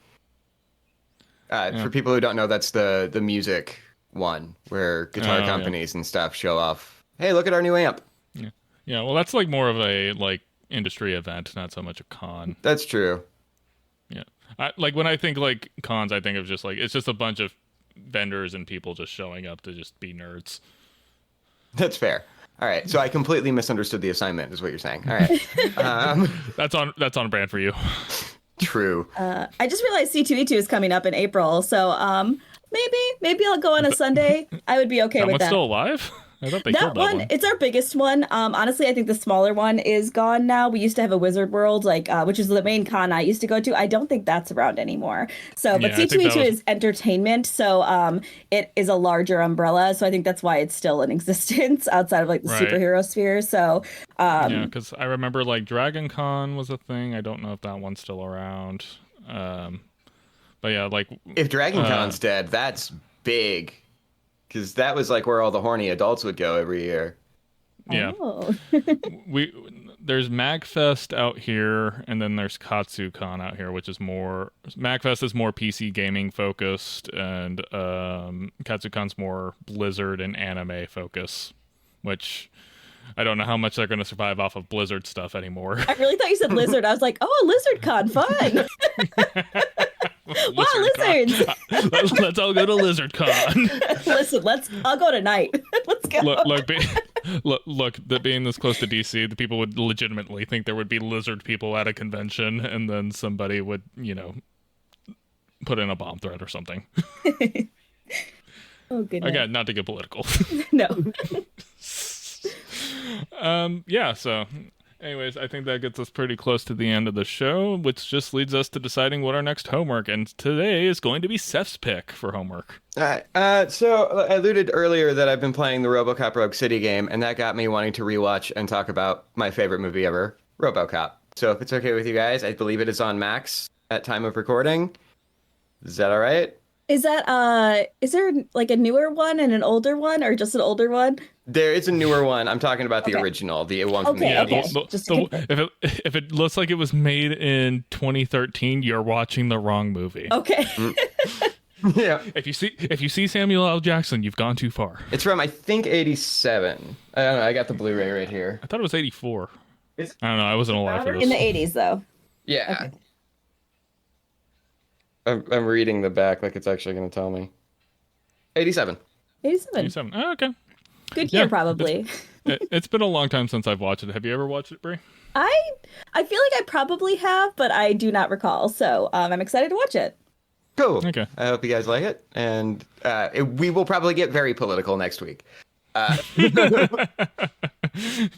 For people who don't know, that's the music one where guitar companies and stuff show off. Hey, look at our new amp. Yeah. Well, that's like more of a like industry event, not so much a con. That's true. Yeah. Like when I think like cons, I think of just like it's just a bunch of vendors and people just showing up to just be nerds. That's fair. All right, so I completely misunderstood the assignment, is what you're saying. All right, that's on brand for you. True. I just realized C2E2 is coming up in April, so maybe I'll go on a Sunday. I would be okay with that. That one's still alive? I thought they that killed that one. It's our biggest one. Honestly, I think the smaller one is gone now. We used to have a Wizard World, which is the main con I used to go to. I don't think that's around anymore. So, but C2E2 is entertainment, so it is a larger umbrella. So I think that's why it's still in existence outside of like the superhero sphere. So yeah, because I remember like Dragon Con was a thing. I don't know if that one's still around. But yeah, like if Dragon Con's dead, that's big. Because that was like where all the horny adults would go every year. Yeah. Oh. There's MagFest out here, and then there's KatsuCon out here, which is more... MagFest is more PC gaming focused, and KatsuCon's more Blizzard and anime focus, which I don't know how much they're going to survive off of Blizzard stuff anymore. I really thought you said Lizard. I was like, oh, Lizard Con, fun! Wow, lizards! Let's all go to Lizard Con. Listen, I'll go tonight. Let's go. Look, look, that being this close to DC, the people would legitimately think there would be lizard people at a convention, and then somebody would, put in a bomb threat or something. Oh, goodness. Again, not to get political. No. Yeah, so anyways, I think that gets us pretty close to the end of the show, which just leads us to deciding what our next homework, and today is going to be Seth's pick for homework. So I alluded earlier that I've been playing the RoboCop Rogue City game, and that got me wanting to rewatch and talk about my favorite movie ever, RoboCop. So if it's okay with you guys, I believe it is on Max at time of recording. Is that all right? Is that is there like a newer one and an older one, or just an older one? There is a newer one. I'm talking about the original, the one from the 80s. If it looks like it was made in 2013, you're watching the wrong movie. Okay. Yeah. If you see Samuel L. Jackson, you've gone too far. It's from, I think, 87. I don't know. I got the Blu-ray right here. I thought it was 84. I don't know. I wasn't alive for this. In the 80s, though. Yeah. Okay. I'm reading the back like it's actually going to tell me. 87. 87. Oh, okay. Good year, probably. It's been a long time since I've watched it. Have you ever watched it, Brie? I feel like I probably have, but I do not recall. So I'm excited to watch it. Cool. Okay. I hope you guys like it. And we will probably get very political next week.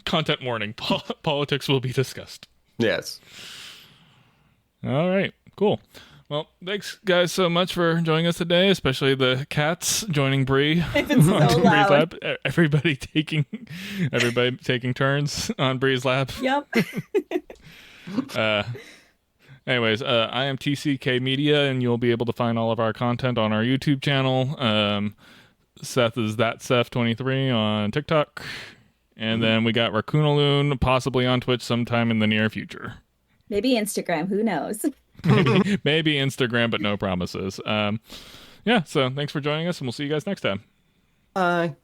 Content warning. Politics will be discussed. Yes. All right. Cool. Well, thanks guys so much for joining us today, especially the cats joining Bree It's so on Bree's loud. lap. Everybody taking turns on Bree's lap. Yep. Anyways, I am TCK Media, and you'll be able to find all of our content on our YouTube channel. Seth is ThatSeth23 on TikTok, and then we got Raccoonaloon possibly on Twitch sometime in the near future. Maybe Instagram. Who knows? Maybe Instagram, but no promises. Yeah, so thanks for joining us, and we'll see you guys next time. Bye.